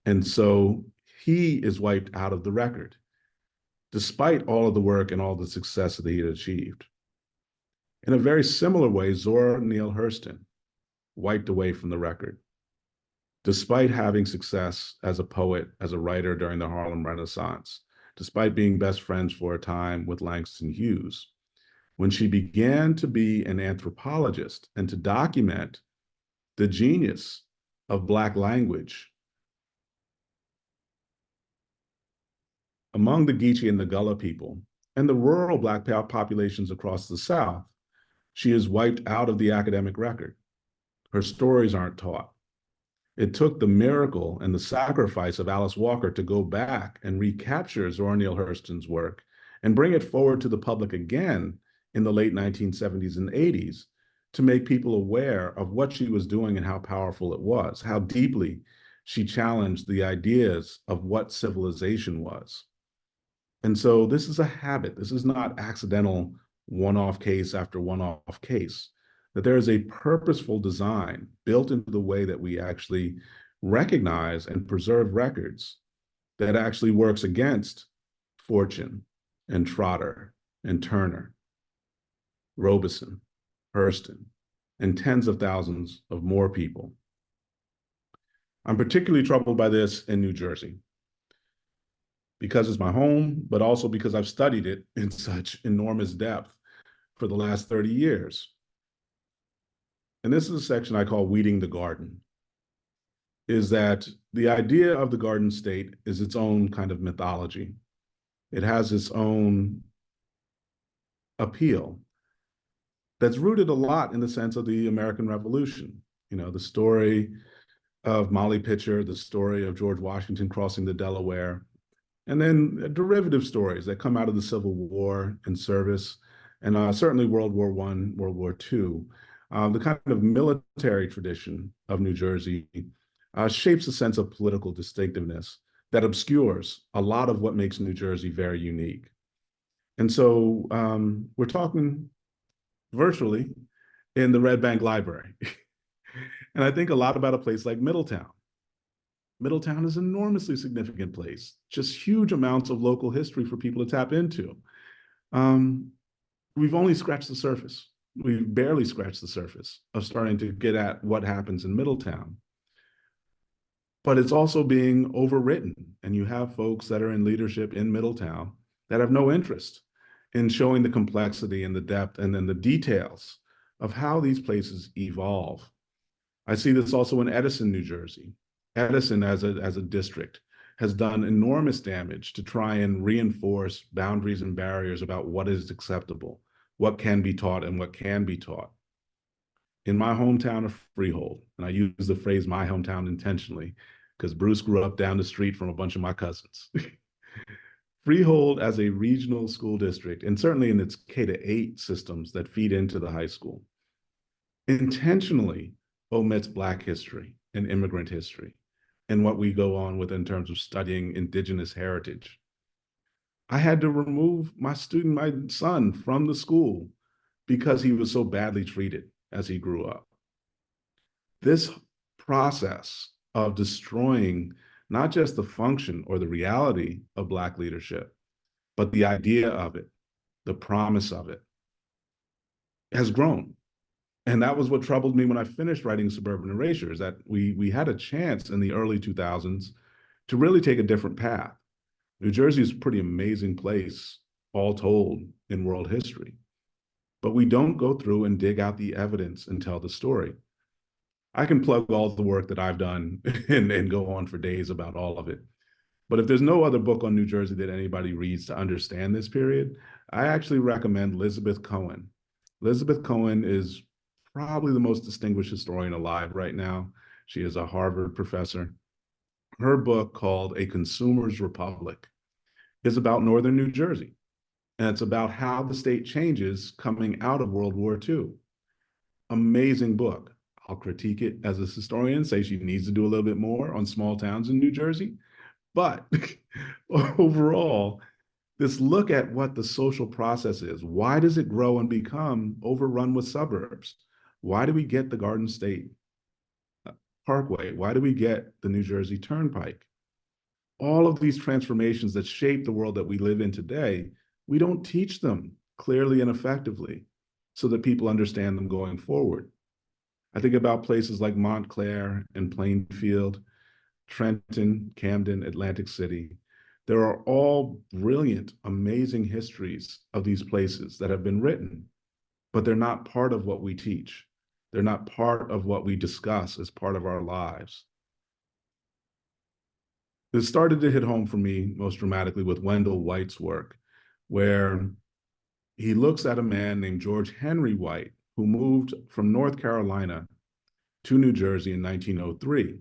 And so he is wiped out of the record, despite all of the work and all the success that he had achieved. In a very similar way, Zora Neale Hurston wiped away from the record, despite having success as a poet, as a writer during the Harlem Renaissance, despite being best friends for a time with Langston Hughes. When she began to be an anthropologist and to document the genius of Black language among the Geechee and the Gullah people and the rural Black populations across the South, she is wiped out of the academic record. Her stories aren't taught. It took the miracle and the sacrifice of Alice Walker to go back and recapture Zora Neale Hurston's work and bring it forward to the public again in the late 1970s and 80s to make people aware of what she was doing and how powerful it was, how deeply she challenged the ideas of what civilization was. And so this is a habit. This is not accidental one-off case after one-off case, that there is a purposeful design built into the way that we actually recognize and preserve records that actually works against Fortune and Trotter and Turner, Robeson, Hurston, and tens of thousands of more people. I'm particularly troubled by this in New Jersey because it's my home, but also because I've studied it in such enormous depth for the last 30 years. And this is a section I call Weeding the Garden, is that the idea of the Garden State is its own kind of mythology. It has its own appeal. that's rooted a lot in the sense of the American Revolution. You know, the story of Molly Pitcher, the story of George Washington crossing the Delaware, and then derivative stories that come out of the Civil War and service, and certainly World War I, World War II. The kind of military tradition of New Jersey shapes a sense of political distinctiveness that obscures a lot of what makes New Jersey very unique. And so we're talking virtually in the Red Bank Library. And I think a lot about a place like Middletown. Middletown is an enormously significant place, just huge amounts of local history for people to tap into. We've only scratched the surface. We've barely scratched the surface of starting to get at what happens in Middletown. But it's also being overwritten, and you have folks that are in leadership in Middletown that have no interest in showing the complexity and the depth and then the details of how these places evolve. I see this also in Edison, New Jersey. Edison as a district has done enormous damage to try and reinforce boundaries and barriers about what is acceptable, what can be taught and what can be taught. In my hometown of Freehold, and I use the phrase my hometown intentionally because Bruce grew up down the street from a bunch of my cousins. Freehold as a regional school district, and certainly in its K-8 systems that feed into the high school, intentionally omits Black history and immigrant history and what we go on with in terms of studying indigenous heritage. I had to remove my son from the school because he was so badly treated as he grew up. This process of destroying not just the function or the reality of Black leadership, but the idea of it, the promise of it, has grown. And that was what troubled me when I finished writing Suburban Erasure, is that we had a chance in the early 2000s to really take a different path. New Jersey is a pretty amazing place, all told, in world history. But we don't go through and dig out the evidence and tell the story. I can plug all the work that I've done and go on for days about all of it. But if there's no other book on New Jersey that anybody reads to understand this period, I actually recommend Elizabeth Cohen. Elizabeth Cohen is probably the most distinguished historian alive right now. She is a Harvard professor. Her book, called A Consumer's Republic, is about Northern New Jersey. And it's about how the state changes coming out of World War II. Amazing book. I'll critique it as a historian, say she needs to do a little bit more on small towns in New Jersey. But overall, this look at what the social process is. Why does it grow and become overrun with suburbs? Why do we get the Garden State Parkway? Why do we get the New Jersey Turnpike? All of these transformations that shape the world that we live in today, we don't teach them clearly and effectively so that people understand them going forward. I think about places like Montclair and Plainfield, Trenton, Camden, Atlantic City. There are all brilliant, amazing histories of these places that have been written, but they're not part of what we teach. They're not part of what we discuss as part of our lives. This started to hit home for me most dramatically with Wendell White's work, where he looks at a man named George Henry White, who moved from North Carolina to New Jersey in 1903.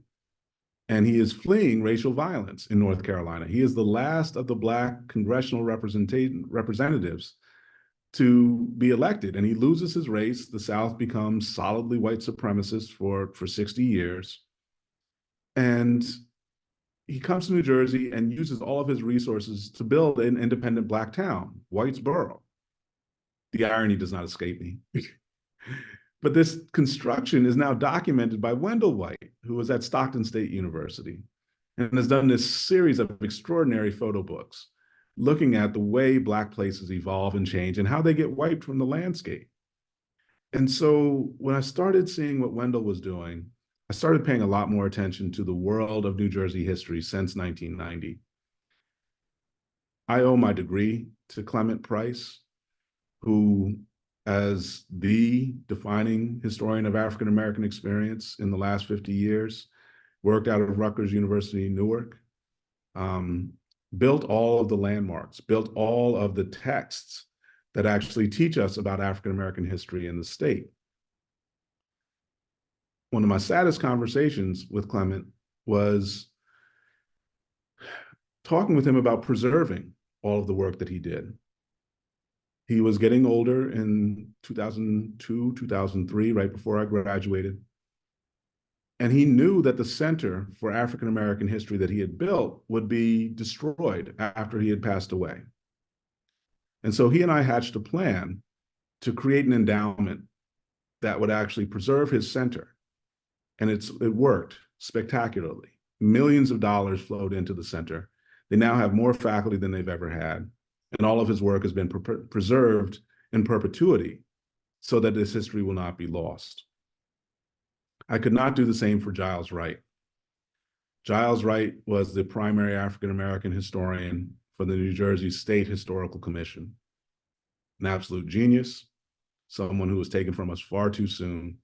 And he is fleeing racial violence in North Carolina. He is the last of the Black congressional representatives to be elected, and he loses his race. The South becomes solidly white supremacist for 60 years. And he comes to New Jersey and uses all of his resources to build an independent Black town, Whitesboro. The irony does not escape me. But this construction is now documented by Wendell White, who was at Stockton State University and has done this series of extraordinary photo books looking at the way Black places evolve and change and how they get wiped from the landscape. And so when I started seeing what Wendell was doing, I started paying a lot more attention to the world of New Jersey history since 1990. I owe my degree to Clement Price, who, as the defining historian of African-American experience in the last 50 years, worked out of Rutgers University, Newark, built all of the landmarks, built all of the texts that actually teach us about African American history in the state. One of my saddest conversations with Clement was talking with him about preserving all of the work that he did. He was getting older in 2002, 2003, right before I graduated. And he knew that the Center for African American History that he had built would be destroyed after he had passed away. And so he and I hatched a plan to create an endowment that would actually preserve his center. And it worked spectacularly. Millions of dollars flowed into the center. They now have more faculty than they've ever had. And all of his work has been preserved in perpetuity so that this history will not be lost. I could not do the same for Giles Wright. Giles Wright was the primary African-American historian for the New Jersey State Historical Commission. An absolute genius, someone who was taken from us far too soon.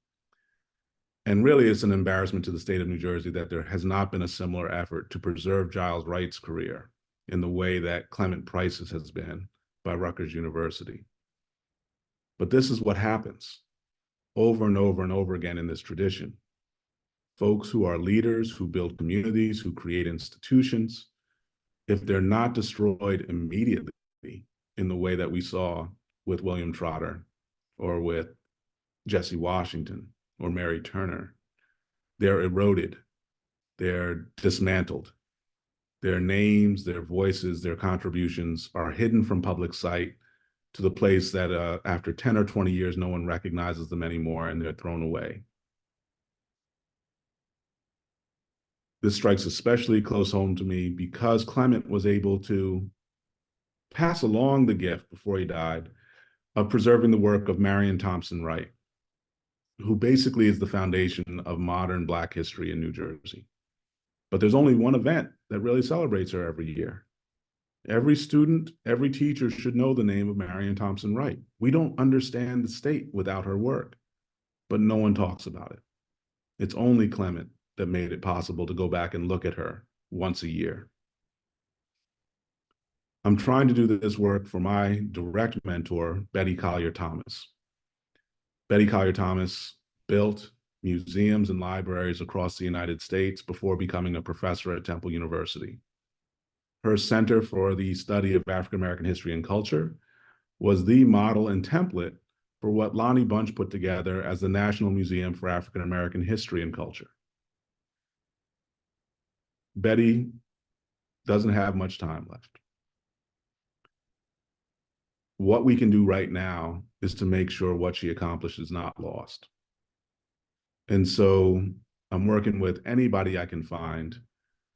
And really, it's an embarrassment to the state of New Jersey that there has not been a similar effort to preserve Giles Wright's career in the way that Clement Price's has been by Rutgers University. But this is what happens over and over and over again in this tradition. Folks who are leaders, who build communities, who create institutions, if they're not destroyed immediately in the way that we saw with William Trotter or with Jesse Washington or Mary Turner, they're eroded, they're dismantled. Their names, their voices, their contributions are hidden from public sight to the place that after 10 or 20 years, no one recognizes them anymore and they're thrown away. This strikes especially close home to me because Clement was able to pass along the gift before he died of preserving the work of Marion Thompson Wright, who basically is the foundation of modern Black history in New Jersey. But there's only one event that really celebrates her every year. Every student, every teacher should know the name of Marion Thompson Wright. We don't understand the state without her work, but no one talks about it. It's only Clement that made it possible to go back and look at her once a year. I'm trying to do this work for my direct mentor, Betty Collier Thomas. Betty Collier Thomas built museums and libraries across the United States before becoming a professor at Temple University. Her Center for the Study of African American History and Culture was the model and template for what Lonnie Bunch put together as the National Museum for African American History and Culture. Betty doesn't have much time left. What we can do right now is to make sure what she accomplished is not lost. And so I'm working with anybody I can find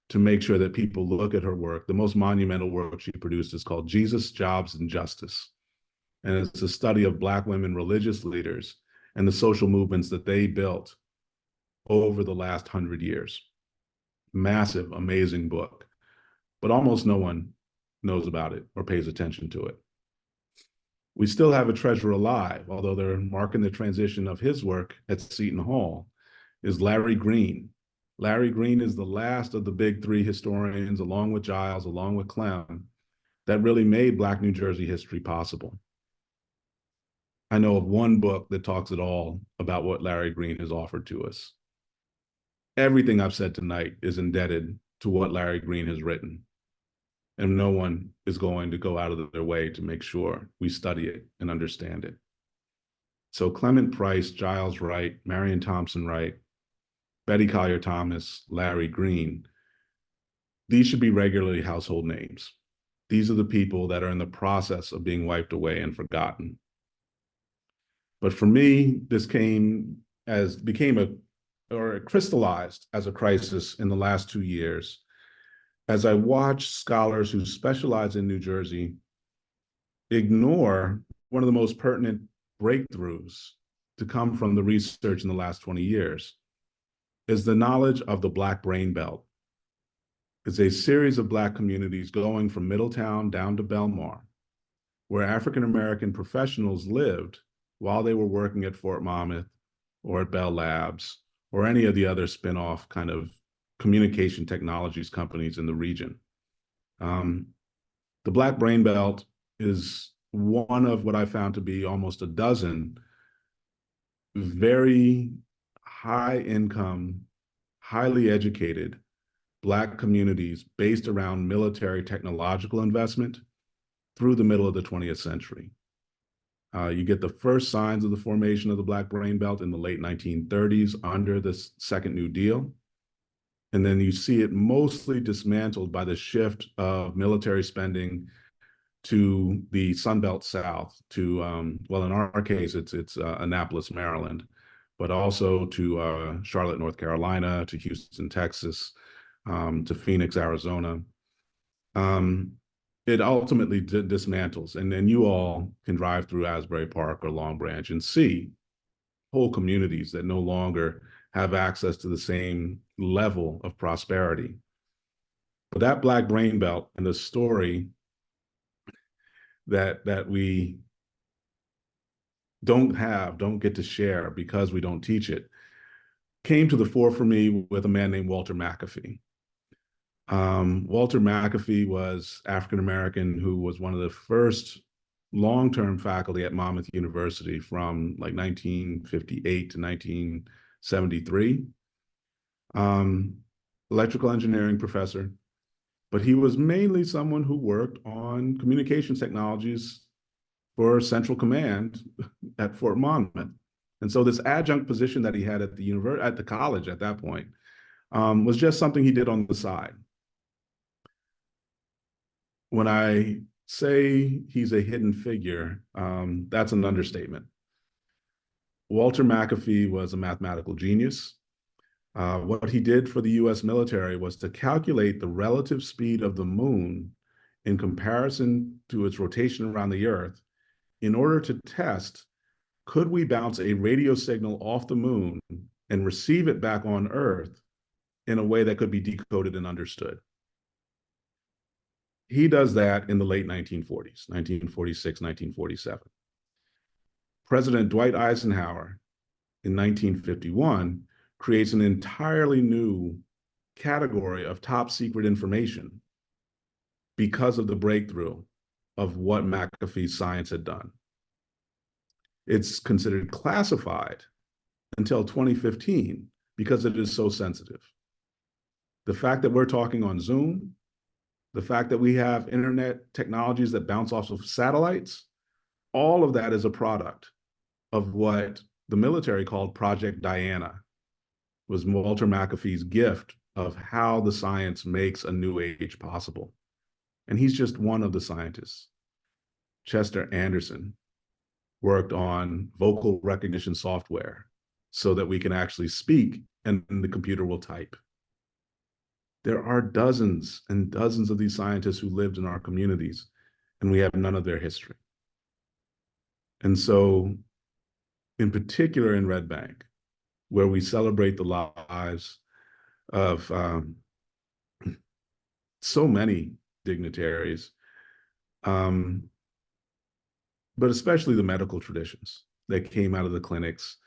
to make sure that people look at her work. The most monumental work she produced is called Jesus, Jobs, and Justice. And it's a study of Black women religious leaders and the social movements that they built over the last 100 years. Massive, amazing book, but almost no one knows about it or pays attention to it. We still have a treasure alive, although they're marking the transition of his work at Seton Hall, is Larry Green. Larry Green is the last of the big three historians, along with Giles, along with Clem, that really made Black New Jersey history possible. I know of one book that talks at all about what Larry Green has offered to us. Everything I've said tonight is indebted to what Larry Green has written. And no one is going to go out of their way to make sure we study it and understand it. So Clement Price, Giles Wright, Marion Thompson Wright, Betty Collier Thomas, Larry Green, these should be regularly household names. These are the people that are in the process of being wiped away and forgotten. But for me, this crystallized as a crisis in the last 2 years as I watch scholars who specialize in New Jersey ignore one of the most pertinent breakthroughs to come from the research in the last 20 years, is the knowledge of the Black Brain Belt. It's a series of Black communities going from Middletown down to Belmar, where African-American professionals lived while they were working at Fort Monmouth or at Bell Labs or any of the other spin-off kind of communication technologies companies in the region. The Black Brain Belt is one of what I found to be almost a dozen very high income, highly educated Black communities based around military technological investment through the middle of the 20th century. You get the first signs of the formation of the Black Brain Belt in the late 1930s under the Second New Deal. And then you see it mostly dismantled by the shift of military spending to the Sunbelt South, to, well, in our case, it's Annapolis, Maryland, but also to Charlotte, North Carolina, to Houston, Texas, to Phoenix, Arizona. It ultimately dismantles. And then you all can drive through Asbury Park or Long Branch and see whole communities that no longer have access to the same level of prosperity. But that Black Brain Belt and the story that we don't get to share because we don't teach it, came to the fore for me with a man named Walter McAfee. Walter McAfee was African-American who was one of the first long-term faculty at Monmouth University from like 1958 to 1973. Electrical engineering professor, but he was mainly someone who worked on communications technologies for Central Command at Fort Monmouth. And so this adjunct position that he had at the college at that point was just something he did on the side. When I say he's a hidden figure, that's an understatement. Walter McAfee was a mathematical genius. What he did for the US military was to calculate the relative speed of the moon in comparison to its rotation around the Earth in order to test, could we bounce a radio signal off the moon and receive it back on Earth in a way that could be decoded and understood? He does that in the late 1940s, 1946, 1947. President Dwight Eisenhower in 1951 creates an entirely new category of top secret information because of the breakthrough of what McAfee's science had done. It's considered classified until 2015 because it is so sensitive. The fact that we're talking on Zoom, the fact that we have internet technologies that bounce off of satellites, all of that is a product of what the military called Project Diana, was Walter McAfee's gift of how the science makes a new age possible. And he's just one of the scientists. Chester Anderson worked on vocal recognition software so that we can actually speak and the computer will type. There are dozens and dozens of these scientists who lived in our communities, and we have none of their history. And so, in particular in Red Bank, where we celebrate the lives of so many dignitaries, but especially the medical traditions that came out of the clinics.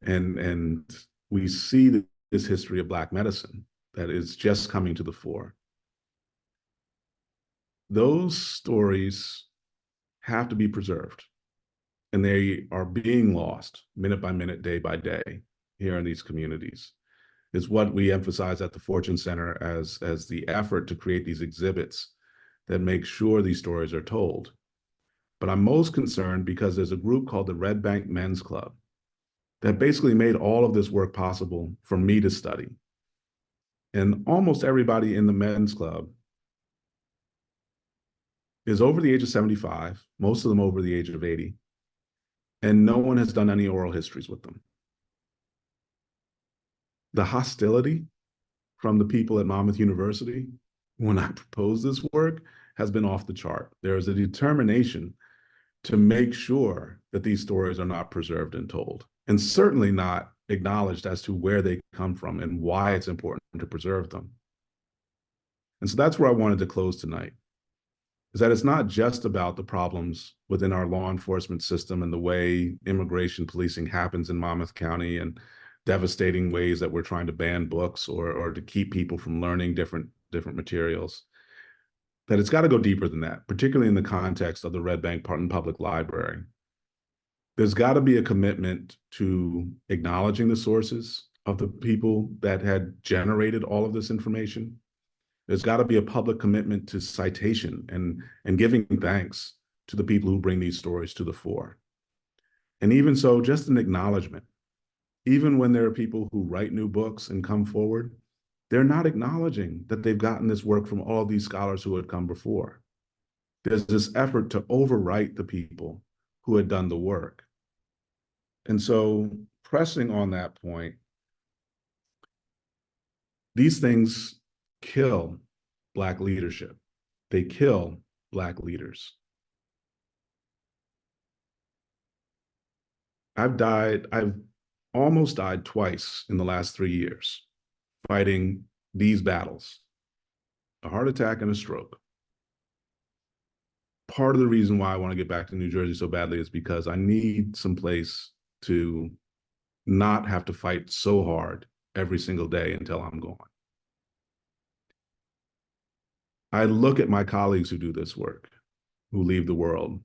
And we see this history of Black medicine that is just coming to the fore. Those stories have to be preserved, and they are being lost minute by minute, day by day here in these communities. Is what we emphasize at the Fortune Center as the effort to create these exhibits that make sure these stories are told. But I'm most concerned because there's a group called the Red Bank Men's Club that basically made all of this work possible for me to study. And almost everybody in the men's club is over the age of 75, most of them over the age of 80, and no one has done any oral histories with them. The hostility from the people at Monmouth University when I proposed this work has been off the chart. There is a determination to make sure that these stories are not preserved and told, and certainly not acknowledged as to where they come from and why it's important to preserve them. And so that's where I wanted to close tonight, is that it's not just about the problems within our law enforcement system and the way immigration policing happens in Monmouth County and devastating ways that we're trying to ban books or to keep people from learning different materials. that it's got to go deeper than that, particularly in the context of the Red Bank Parton Public Library. There's got to be a commitment to acknowledging the sources of the people that had generated all of this information. There's got to be a public commitment to citation and giving thanks to the people who bring these stories to the fore. And even so, just an acknowledgement. Even when there are people who write new books and come forward, they're not acknowledging that they've gotten this work from all these scholars who had come before. There's this effort to overwrite the people who had done the work. And so, pressing on that point, these things kill Black leadership. They kill Black leaders. I've almost died twice in the last 3 years fighting these battles, a heart attack and a stroke. Part of the reason why I want to get back to New Jersey so badly is because I need some place to not have to fight so hard every single day until I'm gone. I look at my colleagues who do this work, who leave the world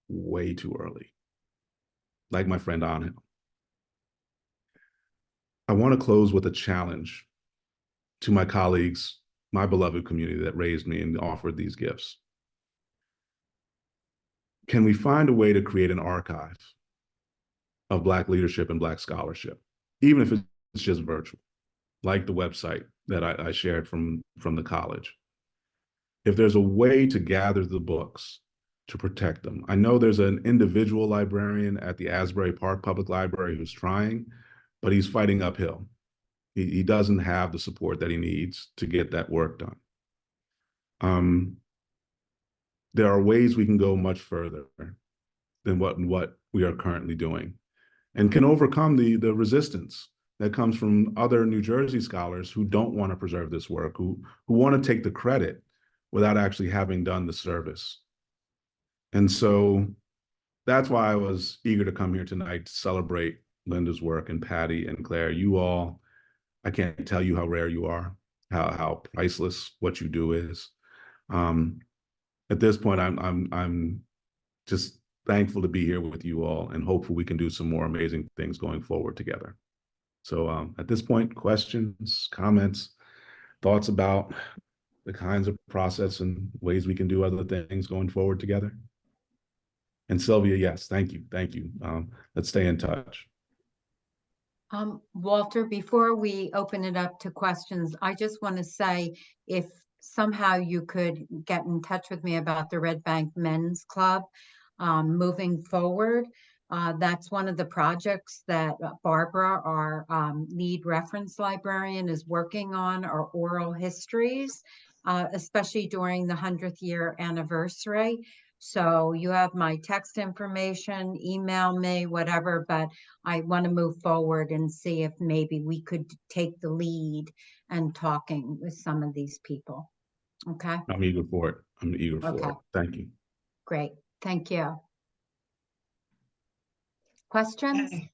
way too early, like my friend Anhel. I want to close with a challenge to my colleagues, my beloved community that raised me and offered these gifts. Can we find a way to create an archive of Black leadership and Black scholarship, even if it's just virtual, like the website that I shared from the college? If there's a way to gather the books, to protect them. I know there's an individual librarian at the Asbury Park Public Library who's trying, but he's fighting uphill. He doesn't have the support that he needs to get that work done. There are ways we can go much further than what we are currently doing, and can overcome the resistance that comes from other New Jersey scholars who don't want to preserve this work, who want to take the credit without actually having done the service. And so that's why I was eager to come here tonight to celebrate Linda's work, and Patty and Claire. You all, I can't tell you how rare you are, how priceless what you do is. At this point, I'm just thankful to be here with you all, and hopefully we can do some more amazing things going forward together. So at this point, questions, comments, thoughts about the kinds of process and ways we can do other things going forward together? And Sylvia, yes, thank you. Let's stay in touch. Walter, before we open it up to questions, I just want to say, if somehow you could get in touch with me about the Red Bank Men's Club moving forward. That's one of the projects that Barbara, our lead reference librarian, is working on, are oral histories, especially during the 100th year anniversary. So you have my text information, email me, whatever, but I want to move forward and see if maybe we could take the lead and talking with some of these people. Okay. I'm eager for it. Okay. Thank you. Great. Thank you. Questions? Okay.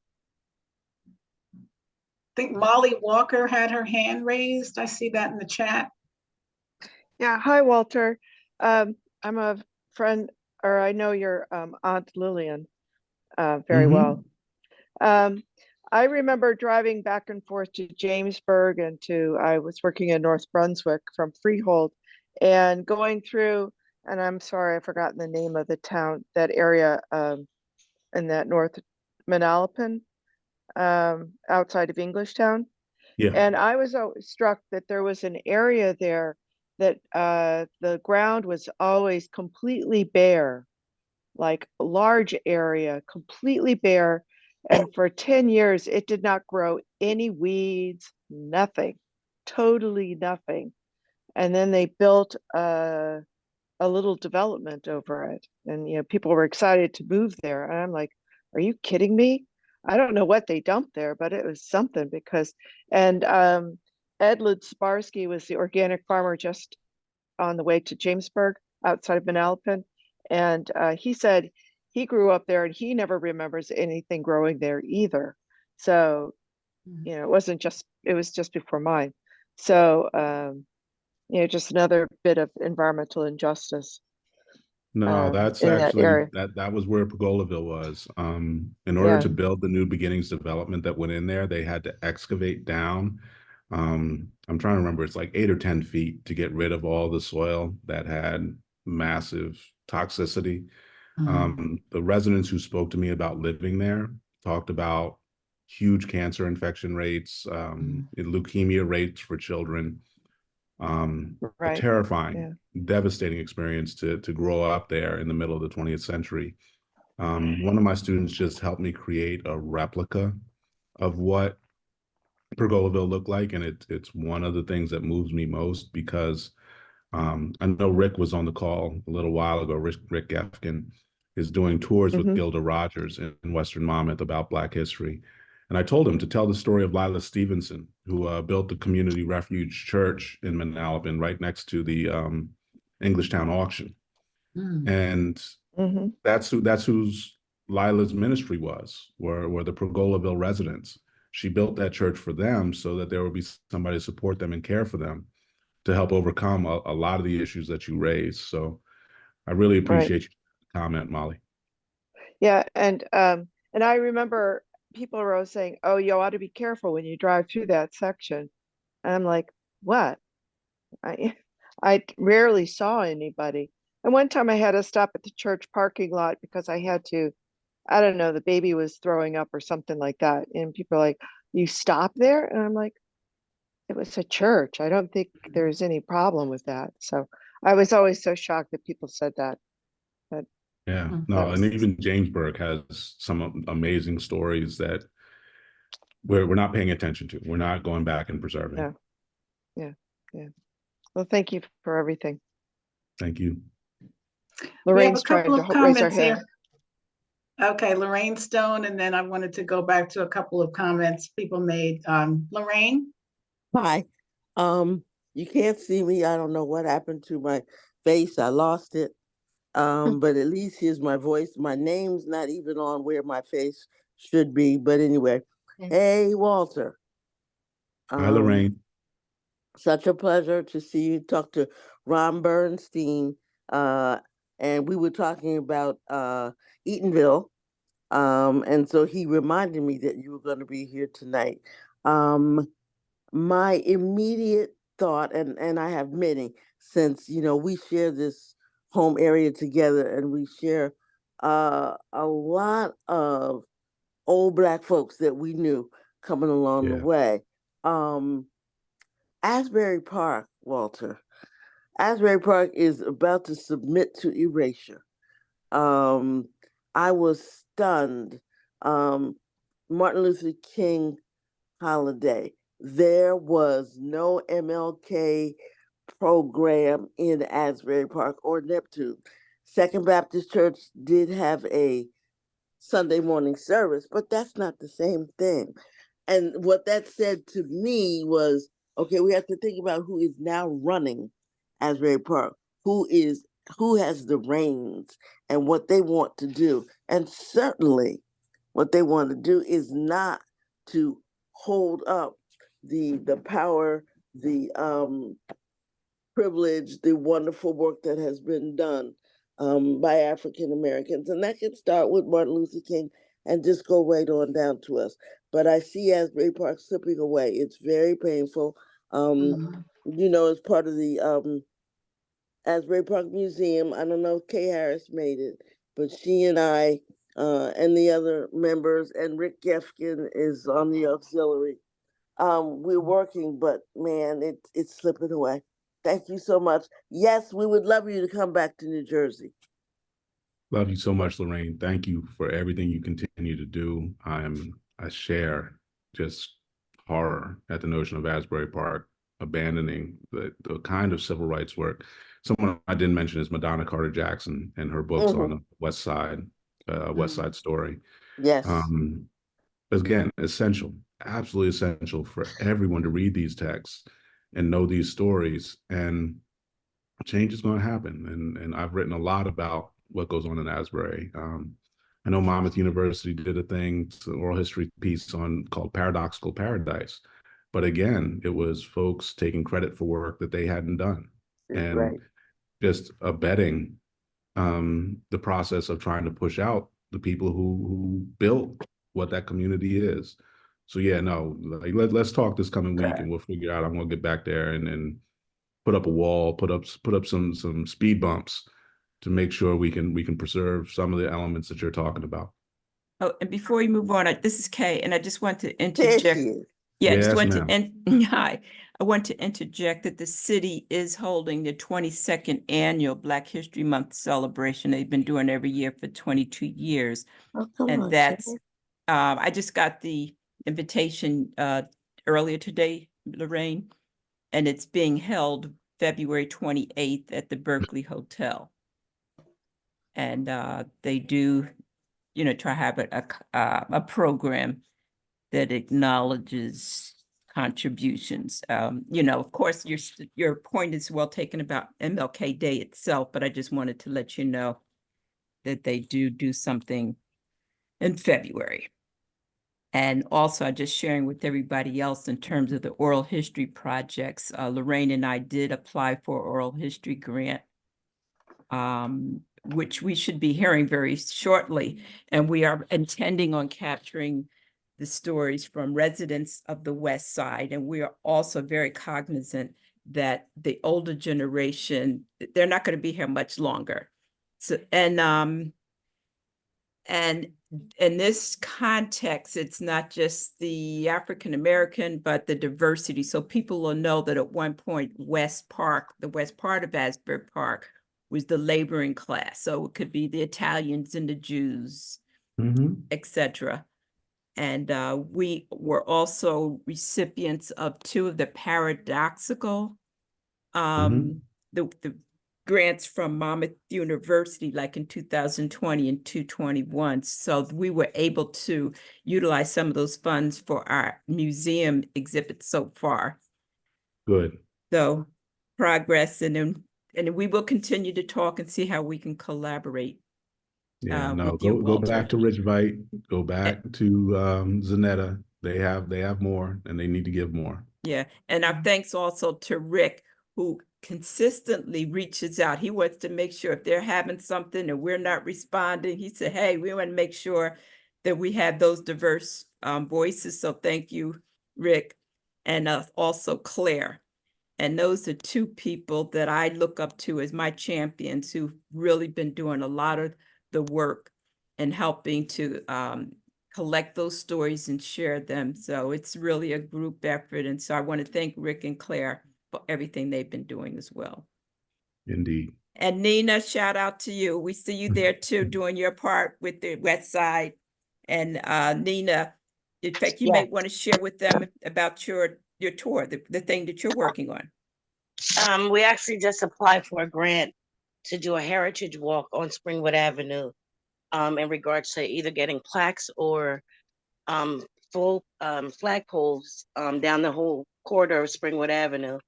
I think Molly Walker had her hand raised. I see that in the chat. Yeah, hi, Walter. I'm a friend, or I know your Aunt Lillian very well. I remember driving back and forth to Jamesburg and I was working in North Brunswick from Freehold, and going through, and I'm sorry, I've forgotten the name of the town, that area in that North Manalapan, outside of Englishtown. Yeah. And I was always struck that there was an area there that the ground was always completely bare, like a large area, completely bare. And for 10 years, it did not grow any weeds, nothing, totally nothing. And then they built a little development over it. And, you know, people were excited to move there. And I'm like, are you kidding me? I don't know what they dumped there, but it was something and Ed Ludsparsky was the organic farmer just on the way to Jamesburg outside of Manalapan. And he said he grew up there and he never remembers anything growing there either. So, you know, it was just before mine. So just another bit of environmental injustice No, that's in that actually area. that was where Pergolaville was. In order Yeah. to build the new beginnings development that went in there, they had to excavate down. I'm trying to remember, it's like 8 or 10 feet to get rid of all the soil that had massive toxicity. The residents who spoke to me about living there talked about huge cancer infection rates, leukemia rates for children. A Right. terrifying, Yeah. devastating experience to grow up there in the middle of the 20th century. One of my students just helped me create a replica of what Pergolaville looked like, and it's one of the things that moves me most because I know Rick was on the call a little while ago. Rick Gefkin is doing tours with Hmm. Gilda Rogers in Western Monmouth about Black history. And I told him to tell the story of Lila Stevenson, who built the community refuge church in Manalapan right next to the Englishtown auction. And Hmm. that's whose Lila's ministry were the Pergolaville residents. She built that church for them so that there would be somebody to support them and care for them to help overcome a lot of the issues that you raised. So I really Right. appreciate your comment, Molly. Yeah. And I remember people were always saying, "Oh, you ought to be careful when you drive through that section." And I'm like, "What?" I I rarely saw anybody. And one time I had to stop at the church parking lot because I had to, I don't know, the baby was throwing up or something like that. And people are like, "You stop there?" And I'm like, "It was a church. I don't think there's any problem with that." So I was always so shocked that people said that. But Yeah, that no, and was, even Jamesburg has some amazing stories that we're not paying attention to. We're not going back and preserving. yeah, yeah, yeah. Well, thank you for everything. Thank you. We have a Lorraine's trying couple to of raise her comments hand. here. Okay, Lorraine Stone, and then I wanted to go back to a couple of comments people made. Lorraine? Hi. You can't see me. I don't know what happened to my face. I lost it. But at least here's my voice. My name's not even on where my face should be. But anyway, Okay. hey Walter. Hi, Um, Lorraine. Such a pleasure to see you. Talk to Ron Bernstein. Uh, and we were talking about Eatonville. And so he reminded me that you were going to be here tonight. Um, my immediate thought, and I have many, since we share this home area together, and we share a lot of old Black folks that we knew coming along the Yeah, way. Um, Asbury Park, Walter. Asbury Park is about to submit to erasure. Um, I was stunned. Um, Martin Luther King holiday. There was no MLK program in Asbury Park or Neptune. Second Baptist Church did have a Sunday morning service, but that's not the same thing. And what that said to me was, okay, we have to think about who is now running Asbury Park, who has the reins and what they want to do. And certainly what they want to do is not to hold up the power, the privilege, the wonderful work that has been done by African Americans. And that can start with Martin Luther King and just go right on down to us. But I see Asbury Park slipping away. It's very painful. As part of the Asbury Park Museum, I don't know if Kay Harris made it, but she and I and the other members, and Rick Gefkin is on the auxiliary. We're working, but man, it's slipping away. Thank you so much. Yes, we would love you to come back to New Jersey. love you so much, Lorraine. Thank you for everything you continue to do. I share just horror at the notion of Asbury Park abandoning the kind of civil rights work. Someone I didn't mention is Madonna Carter Jackson and her books on the West Side Story. Yes. Again, essential, absolutely essential for everyone to read these texts and know these stories. And change is going to happen. And I've written a lot about what goes on in Asbury. I know Monmouth University did a thing, an oral history piece called Paradoxical Paradise, But again, it was folks taking credit for work that they hadn't done and Right. just abetting the process of trying to push out the people who built what that community is. So yeah, no, like let's talk this coming week and we'll figure out. I'm gonna get back there and put up a wall, put up some speed bumps to make sure we can preserve some of the elements that you're talking about. Oh, and before we move on, this is Kay, and I just want to There interject. she is. Yeah, I just Yes, want ma'am. to, hi, I want to interject that the city is holding the 22nd annual Black History Month celebration. They've been doing every year for 22 years. Oh, come And on, that's, Shay. I just got the invitation earlier today, Lorraine, and it's being held February 28th at the Berkeley Hotel. And they do, you know, try to have a program that acknowledges contributions. You know, of course, your point is well taken about MLK Day itself, but I just wanted to let you know that they do something in February. And also, I'm just sharing with everybody else in terms of the oral history projects. Lorraine and I did apply for oral history grant, which we should be hearing very shortly. And we are intending on capturing the stories from residents of the West Side. And we are also very cognizant that the older generation, they're not going to be here much longer. So, and in this context, it's not just the African-American, but the diversity. So people will know that at one point, West Park, the west part of Asbury Park, was the laboring class. So it could be the Italians and the Jews, etc. And we were also recipients of two of the paradoxical, the grants from Monmouth University, like in 2020 and 2021. So we were able to utilize some of those funds for our museum exhibits so far. Good. So progress, and we will continue to talk and see how we can collaborate. Yeah, no, with you, go Walter. back to Ridgevite, go back to Zanetta. They have more and they need to give more. Yeah, and our thanks also to Rick, who consistently reaches out. He wants to make sure if they're having something and we're not responding, he said, hey, we want to make sure that we have those diverse voices. So thank you, Rick, and also Claire. And those are two people that I look up to as my champions who've really been doing a lot of the work and helping to collect those stories and share them. So it's really a group effort. And so I want to thank Rick and Claire for everything they've been doing as well. Indeed. And Nina, shout out to you. We see you there too, doing your part with the West Side. And Nina, in fact, you may want to share with them about your tour, the thing that you're working on. We actually just applied for a grant to do a heritage walk on Springwood Avenue in regards to either getting plaques or full flagpoles down the whole corridor of Springwood Avenue,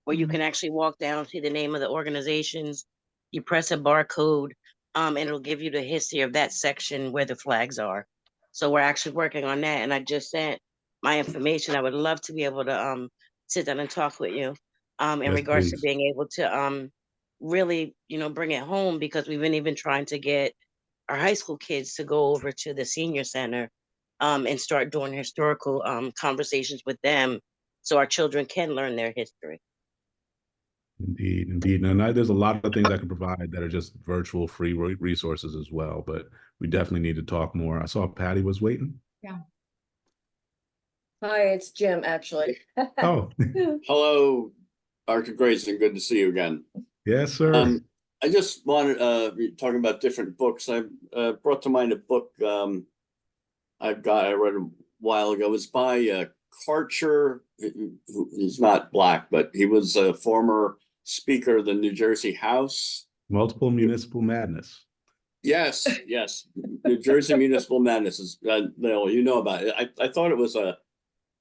where you can actually walk down, see the name of the organizations, you press a barcode, and it'll give you the history of that section where the flags are. So we're actually working on that, and I just sent my information. I would love to be able to sit down and talk with you in Yes, regards please. to being able to really, bring it home, because we've been even trying to get our high school kids to go over to the senior center and start doing historical conversations with them so our children can learn their history. Indeed, indeed. And there's a lot of things I can provide that are just virtual free resources as well, but we definitely need to talk more. I saw Patty was waiting. Yeah. Hi, it's Jim, actually. Oh, Hello, Dr. Greason. Good to see you again. yes, sir. I just wanted talking about different books. I brought to mind a book I read a while ago. It was by Karcher, who is not Black, but he was a former Speaker of the New Jersey House. Multiple Municipal Madness. Yes, yes. New Jersey Municipal Madness is, you know about it. I thought it was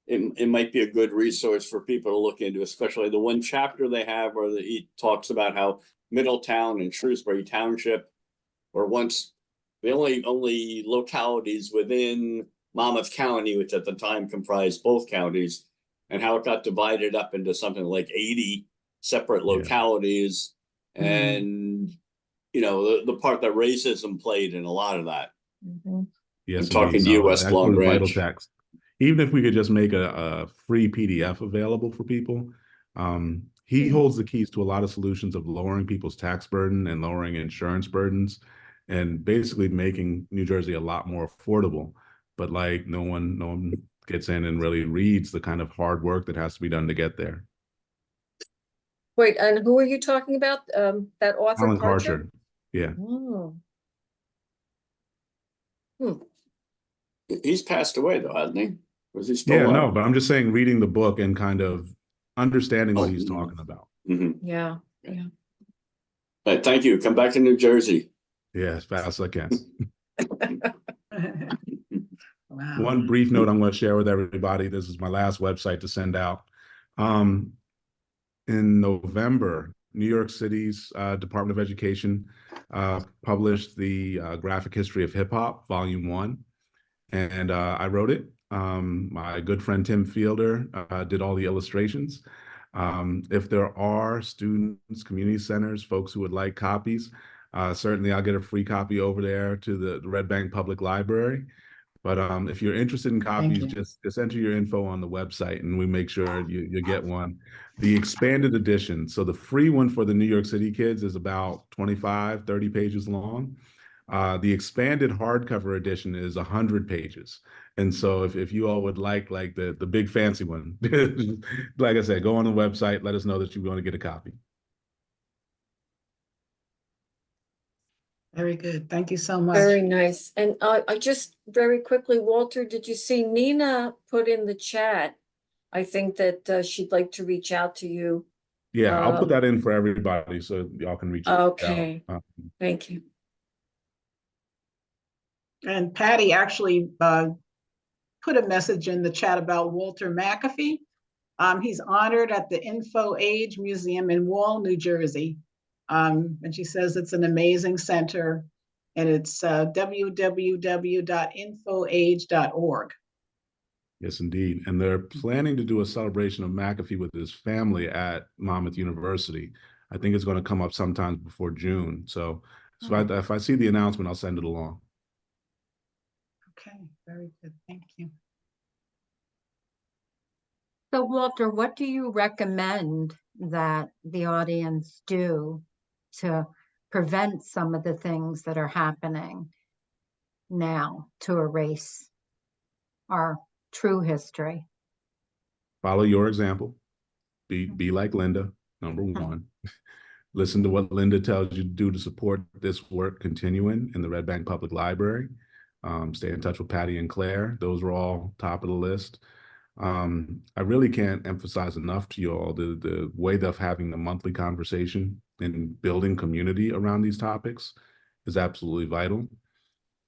it might be a good resource for people to look into, especially the one chapter they have where he talks about how Middletown and Shrewsbury Township were once the only localities within Monmouth County, which at the time comprised both counties. and how it got divided up into something like 80 separate localities. And, you know, the part that racism played in a lot of that. Yes, I'm talking indeed. to you, No, West that Long includes vital Branch. text. Even if we could just make a free PDF available for people, he holds the keys to a lot of solutions of lowering people's tax burden and lowering insurance burdens, and basically making New Jersey a lot more affordable. But like no one gets in and really reads the kind of hard work that has to be done to get there. Wait, and who are you talking about? That author Alan Karcher? Karcher, yeah. Oh. He's passed away though, hasn't he? Was he still Yeah, alive? no, but I'm just saying reading the book and kind of understanding what he's mhm. talking about. Yeah. But thank you. Come back to New Jersey. Yeah, as fast as I can. Wow. One brief note I'm going to share with everybody. This is my last website to send out. In November, New York City's Department of Education published the Graphic History of Hip Hop, Volume 1. And I wrote it. My good friend Tim Fielder did all the illustrations. If there are students, community centers, folks who would like copies, certainly I'll get a free copy over there to the Red Bank Public Library. But if you're interested in copies, just enter your info on the website and we make sure you get one. The expanded edition, so the free one for the New York City kids is about 25, 30 pages long. The expanded hardcover edition is 100 pages. And so if you all would like the big fancy one, like I said, go on the website, let us know that you want to get a copy. Very good. Thank you so much. Very nice. And I just very quickly, Walter, did you see Nina put in the chat? I think that she'd like to reach out to you. Yeah, I'll put that in for everybody so y'all can reach out. Okay. Thank you. And Patty actually put a message in the chat about Walter McAfee. He's honored at the Info Age Museum in Wall, New Jersey. And she says it's an amazing center, and it's www.infoage.org. Yes, indeed. And they're planning to do a celebration of McAfee with his family at Monmouth University. I think it's going to come up sometime before June. So if I see the announcement, I'll send it along. Okay, very good. Thank you. So Walter, what do you recommend that the audience do to prevent some of the things that are happening now to erase our true history? Follow your example. Be like Linda, number one. Listen to what Linda tells you to do to support this work continuing in the Red Bank Public Library. Stay in touch with Patty and Claire. Those are all top of the list. I really can't emphasize enough to you all the way of having the monthly conversation and building community around these topics is absolutely vital.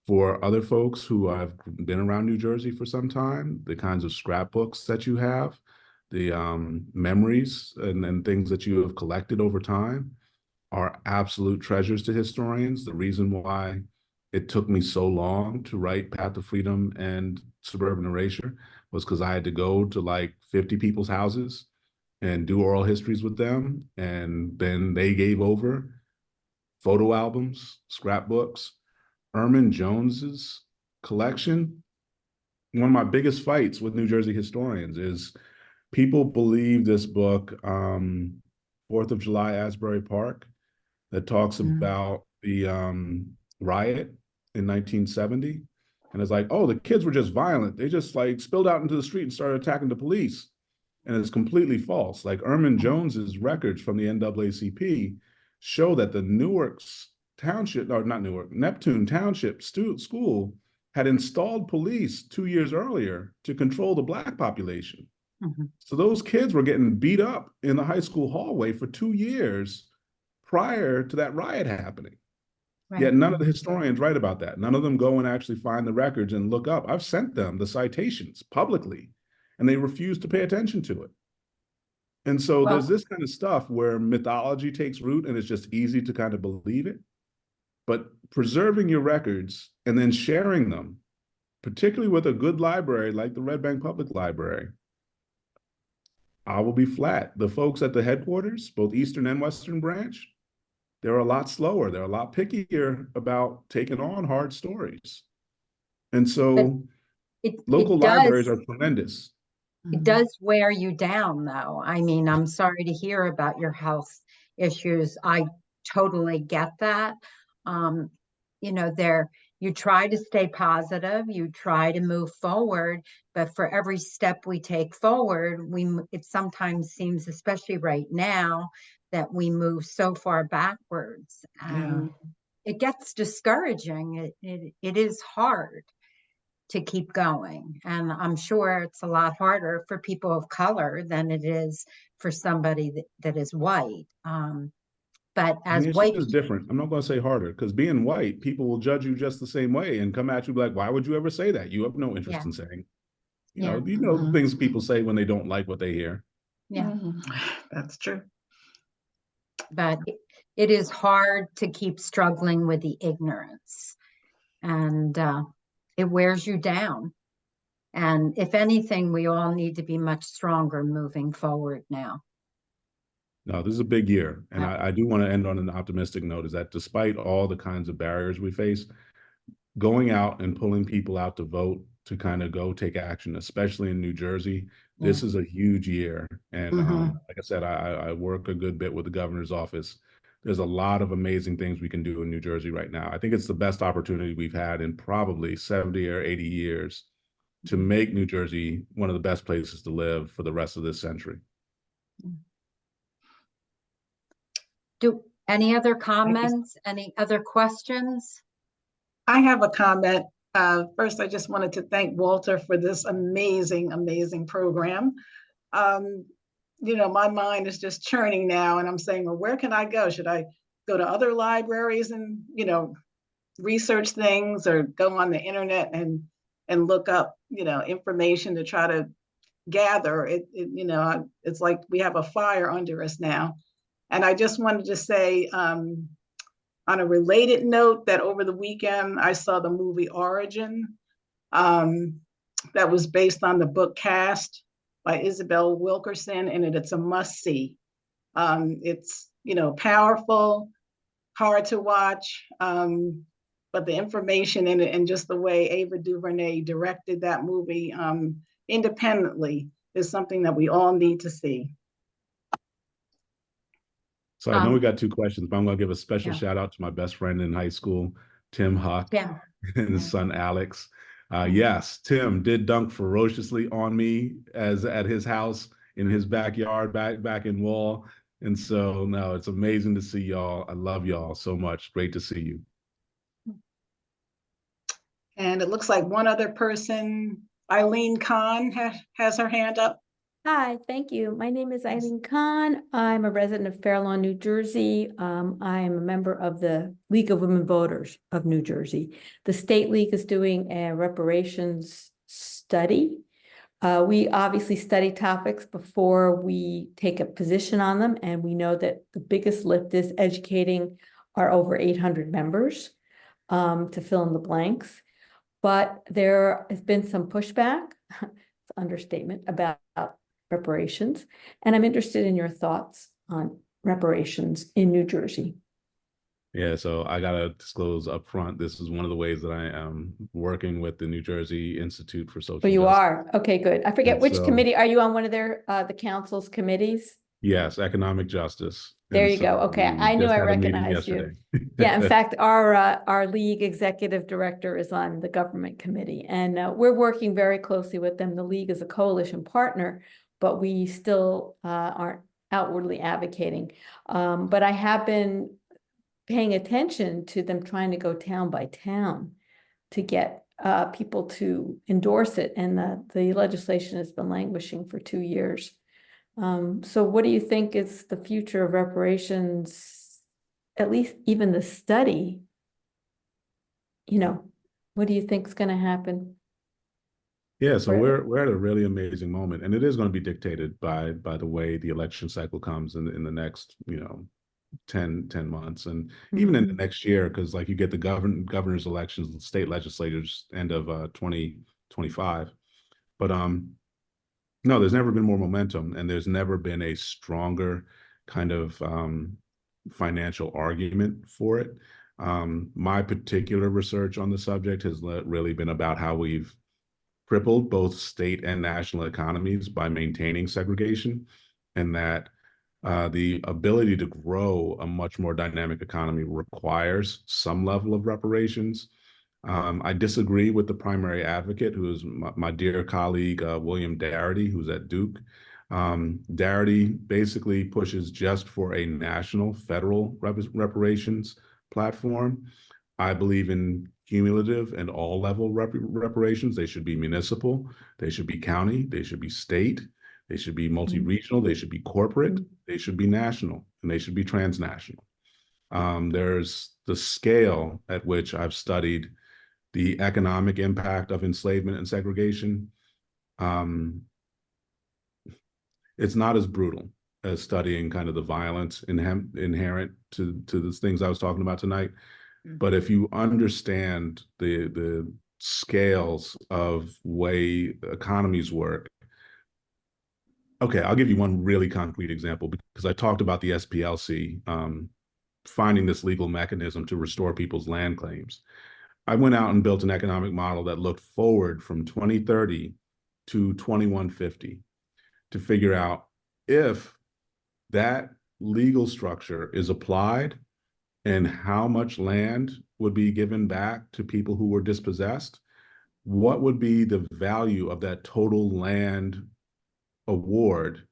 For other folks who have been around New Jersey for some time, the kinds of scrapbooks that you have, the memories and things that you have collected over time are absolute treasures to historians. The reason why it took me so long to write Path to Freedom and Suburban Erasure was because I had to go to like 50 people's houses and do oral histories with them. And then they gave over photo albums, scrapbooks. Ermin Jones's collection, one of my biggest fights with New Jersey historians is people believe this book, 4th of July, Asbury Park, that talks about the riot in 1970. And it's like, oh, the kids were just violent. They just like spilled out into the street and started attacking the police. And it's completely false. Like Ermin Jones's records from the NAACP show that the Neptune Township school had installed police 2 years earlier to control the Black population. So those kids were getting beat up in the high school hallway for 2 years prior to that riot happening. Yet none of the historians write about that. None of them go and actually find the records and look up. I've sent them the citations publicly, and they refuse to pay attention to it. And so there's this kind of stuff where mythology takes root and it's just easy to kind of believe it. But preserving your records and then sharing them, particularly with a good library like the Red Bank Public Library, I will be flat. The folks at the headquarters, both Eastern and Western branch, they're a lot slower. They're a lot pickier about taking on hard stories. And But so local it libraries does are tremendous. it does wear you down, though. I mean, I'm sorry to hear about your health issues. I totally get that. Um, you know, you try to stay positive, you try to move forward, but for every step we take forward, it sometimes seems, especially right now, that we move so far backwards, and it gets discouraging. It is hard to keep going. And I'm sure it's a lot harder for people of color than it is for somebody that is white. But I as mean, it's white, just different. I'm not going to say harder because being white, people will judge you just the same way and come at you like, why would you ever say that? You have no interest yeah, in saying, yeah, you know the things people say when they don't like what they hear. yeah. That's true. But it is hard to keep struggling with the ignorance, and it wears you down. And if anything, we all need to be much stronger moving forward now. No, this is a big year. And Yeah. I do want to end on an optimistic note, is that despite all the kinds of barriers we face, going out and pulling people out to vote, to kind of go take action, especially in New Jersey, this is a huge year. And like I said, I work a good bit with the governor's office. There's a lot of amazing things we can do in New Jersey right now. I think it's the best opportunity we've had in probably 70 or 80 years to make New Jersey one of the best places to live for the rest of this century. Any other comments? Any other questions? I have a comment. First, I just wanted to thank Walter for this amazing, amazing program. My mind is just churning now, and I'm saying, well, where can I go? Should I go to other libraries and, research things, or go on the internet and look up, information to try to gather it? It's like we have a fire under us now. And I just wanted to say, on a related note, that over the weekend, I saw the movie Origin, that was based on the book Cast by Isabel Wilkerson, and it's a must-see. It's, powerful, hard to watch, but the information in it and just the way Ava DuVernay directed that movie independently is something that we all need to see. So I know we got two questions, but I'm going to give a special shout out to my best friend in high school, Tim Huck, and his son, Alex. Yes, Tim did dunk ferociously on me at his house in his backyard, back in Wall. And so, no, it's amazing to see y'all. I love y'all so much. Great to see you. And it looks like one other person, Eileen Kahn, has her hand up. Hi, thank you. My name is Eileen Kahn. I'm a resident of Fair Lawn, New Jersey. I am a member of the League of Women Voters of New Jersey. The State League is doing a reparations study. We obviously study topics before we take a position on them, and we know that the biggest lift is educating our over 800 members to fill in the blanks. But there has been some pushback, it's an understatement, about reparations. And I'm interested in your thoughts on reparations in New Jersey. Yeah, so I got to disclose up front, this is one of the ways that I am working with the New Jersey Institute for Social Justice. You are? Okay, good. I forget which so, committee. Are you on one of their, the council's committees? Yes, economic justice. There you go. Okay, I knew I recognized you. Yeah, in fact, our league executive director is on the government committee, and we're working very closely with them. The league is a coalition partner, but we still aren't outwardly advocating. But I have been paying attention to them trying to go town by town to get people to endorse it, and the legislation has been languishing for 2 years. So what do you think is the future of reparations, at least even the study? What do you think is going to happen? Yeah, so we're at a really amazing moment, and it is going to be dictated by the way the election cycle comes in the next 10 months, and even in the next year, because like you get the governor's elections, the state legislators end of 2025. But No, there's never been more momentum, and there's never been a stronger kind of financial argument for it. My particular research on the subject has really been about how we've crippled both state and national economies by maintaining segregation, and that the ability to grow a much more dynamic economy requires some level of reparations. I disagree with the primary advocate, who is my dear colleague, William Darity, who's at Duke. Darity basically pushes just for a national federal reparations platform. I believe in cumulative and all level reparations. They should be municipal, they should be county, they should be state, they should be multi-regional, they should be corporate, they should be national, and they should be transnational. There's the scale at which I've studied the economic impact of enslavement and segregation. It's not as brutal as studying kind of the violence inherent to the things I was talking about tonight. But if you understand the scales of way economies work, okay, I'll give you one really concrete example, because I talked about the SPLC finding this legal mechanism to restore people's land claims. I went out and built an economic model that looked forward from 2030 to 2150 to figure out if that legal structure is applied and how much land would be given back to people who were dispossessed, what would be the value of that total land award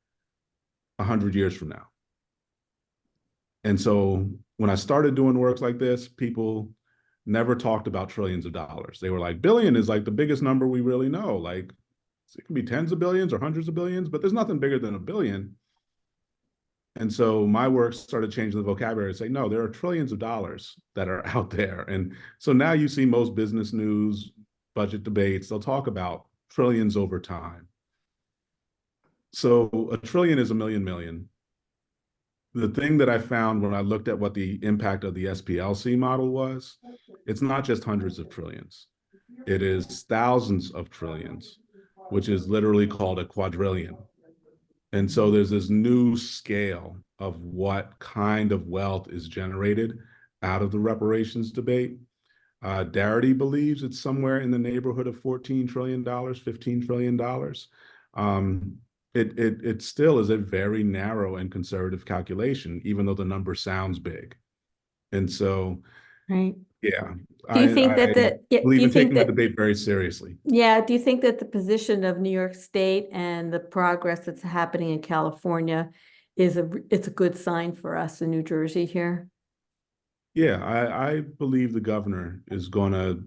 100 years from now. And so when I started doing works like this, people never talked about trillions of dollars. They were like, billion is like the biggest number we really know. Like, it can be tens of billions or hundreds of billions, but there's nothing bigger than a billion. And so my work started changing the vocabulary and say, no, there are trillions of dollars that are out there. And so now you see most business news, budget debates, they'll talk about trillions over time. So a trillion is a million. The thing that I found when I looked at what the impact of the SPLC model was, it's not just hundreds of trillions. It is thousands of trillions, which is literally called a quadrillion. And so there's this new scale of what kind of wealth is generated out of the reparations debate. Darity believes it's somewhere in the neighborhood of $14 trillion, $15 trillion. It still is a very narrow and conservative calculation, even though the number sounds big. And so, Right. yeah. Do you think that I believe in taking that debate very seriously. Yeah, do you think that the position of New York State and the progress that's happening in California it's a good sign for us in New Jersey here? Yeah, I believe the governor is going to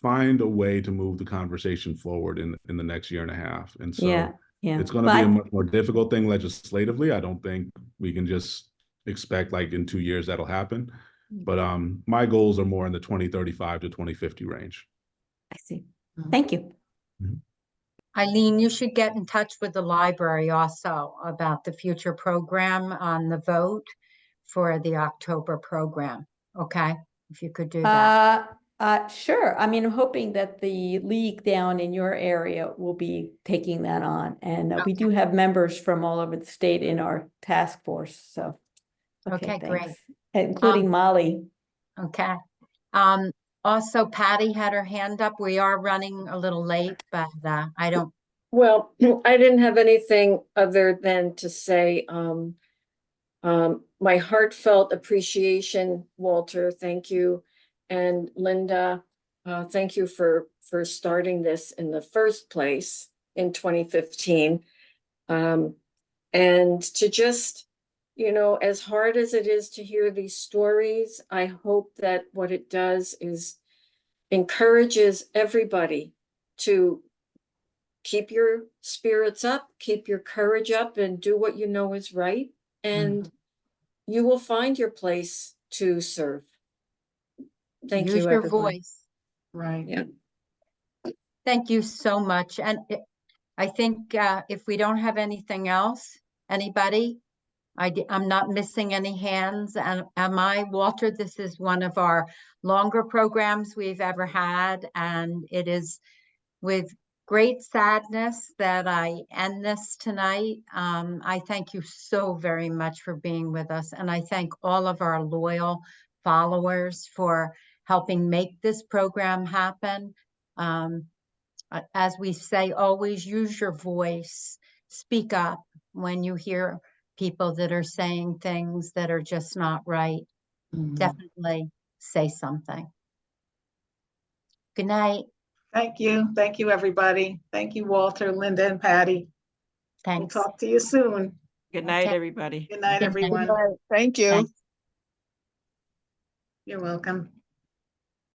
find a way to move the conversation forward in the next year and a half. And so it's going to be a much more difficult thing legislatively. I don't think we can just expect like in 2 years that'll happen. But my goals are more in the 2035 to 2050 range. I see. Thank you. Eileen, you should get in touch with the library also about the future program on the vote for the October program. Okay, if you could do that. Sure. I mean, I'm hoping that the league down in your area will be taking that on. And we do have members from all over the state in our task force. So, Okay, great. thanks. Including Molly. Okay. Also, Patty had her hand up. We are running a little late, but I don't. Well, I didn't have anything other than to say my heartfelt appreciation, Walter, thank you. And Linda, thank you for starting this in the first place in 2015. And to just, you know, as hard as it is to hear these stories, I hope that what it does is encourages everybody to keep your spirits up, keep your courage up, and do what you know is right. And you will find your place to serve. Thank you, Use your everyone. voice. Right. Yeah. Thank you so much. And I think if we don't have anything else, anybody, I'm not missing any hands. And am I, Walter? This is one of our longer programs we've ever had. And it is with great sadness that I end this tonight. I thank you so very much for being with us, and I thank all of our loyal followers for helping make this program happen. As we say, always use your voice. Speak up when you hear people that are saying things that are just not right. Definitely say something. Good night. Thank you. Thank you, everybody. Thank you, Walter, Linda, and Patty. We'll Thanks. talk to you soon. Good night, Okay. everybody. Good night, Good night. everyone. Thank you. Thanks. You're welcome.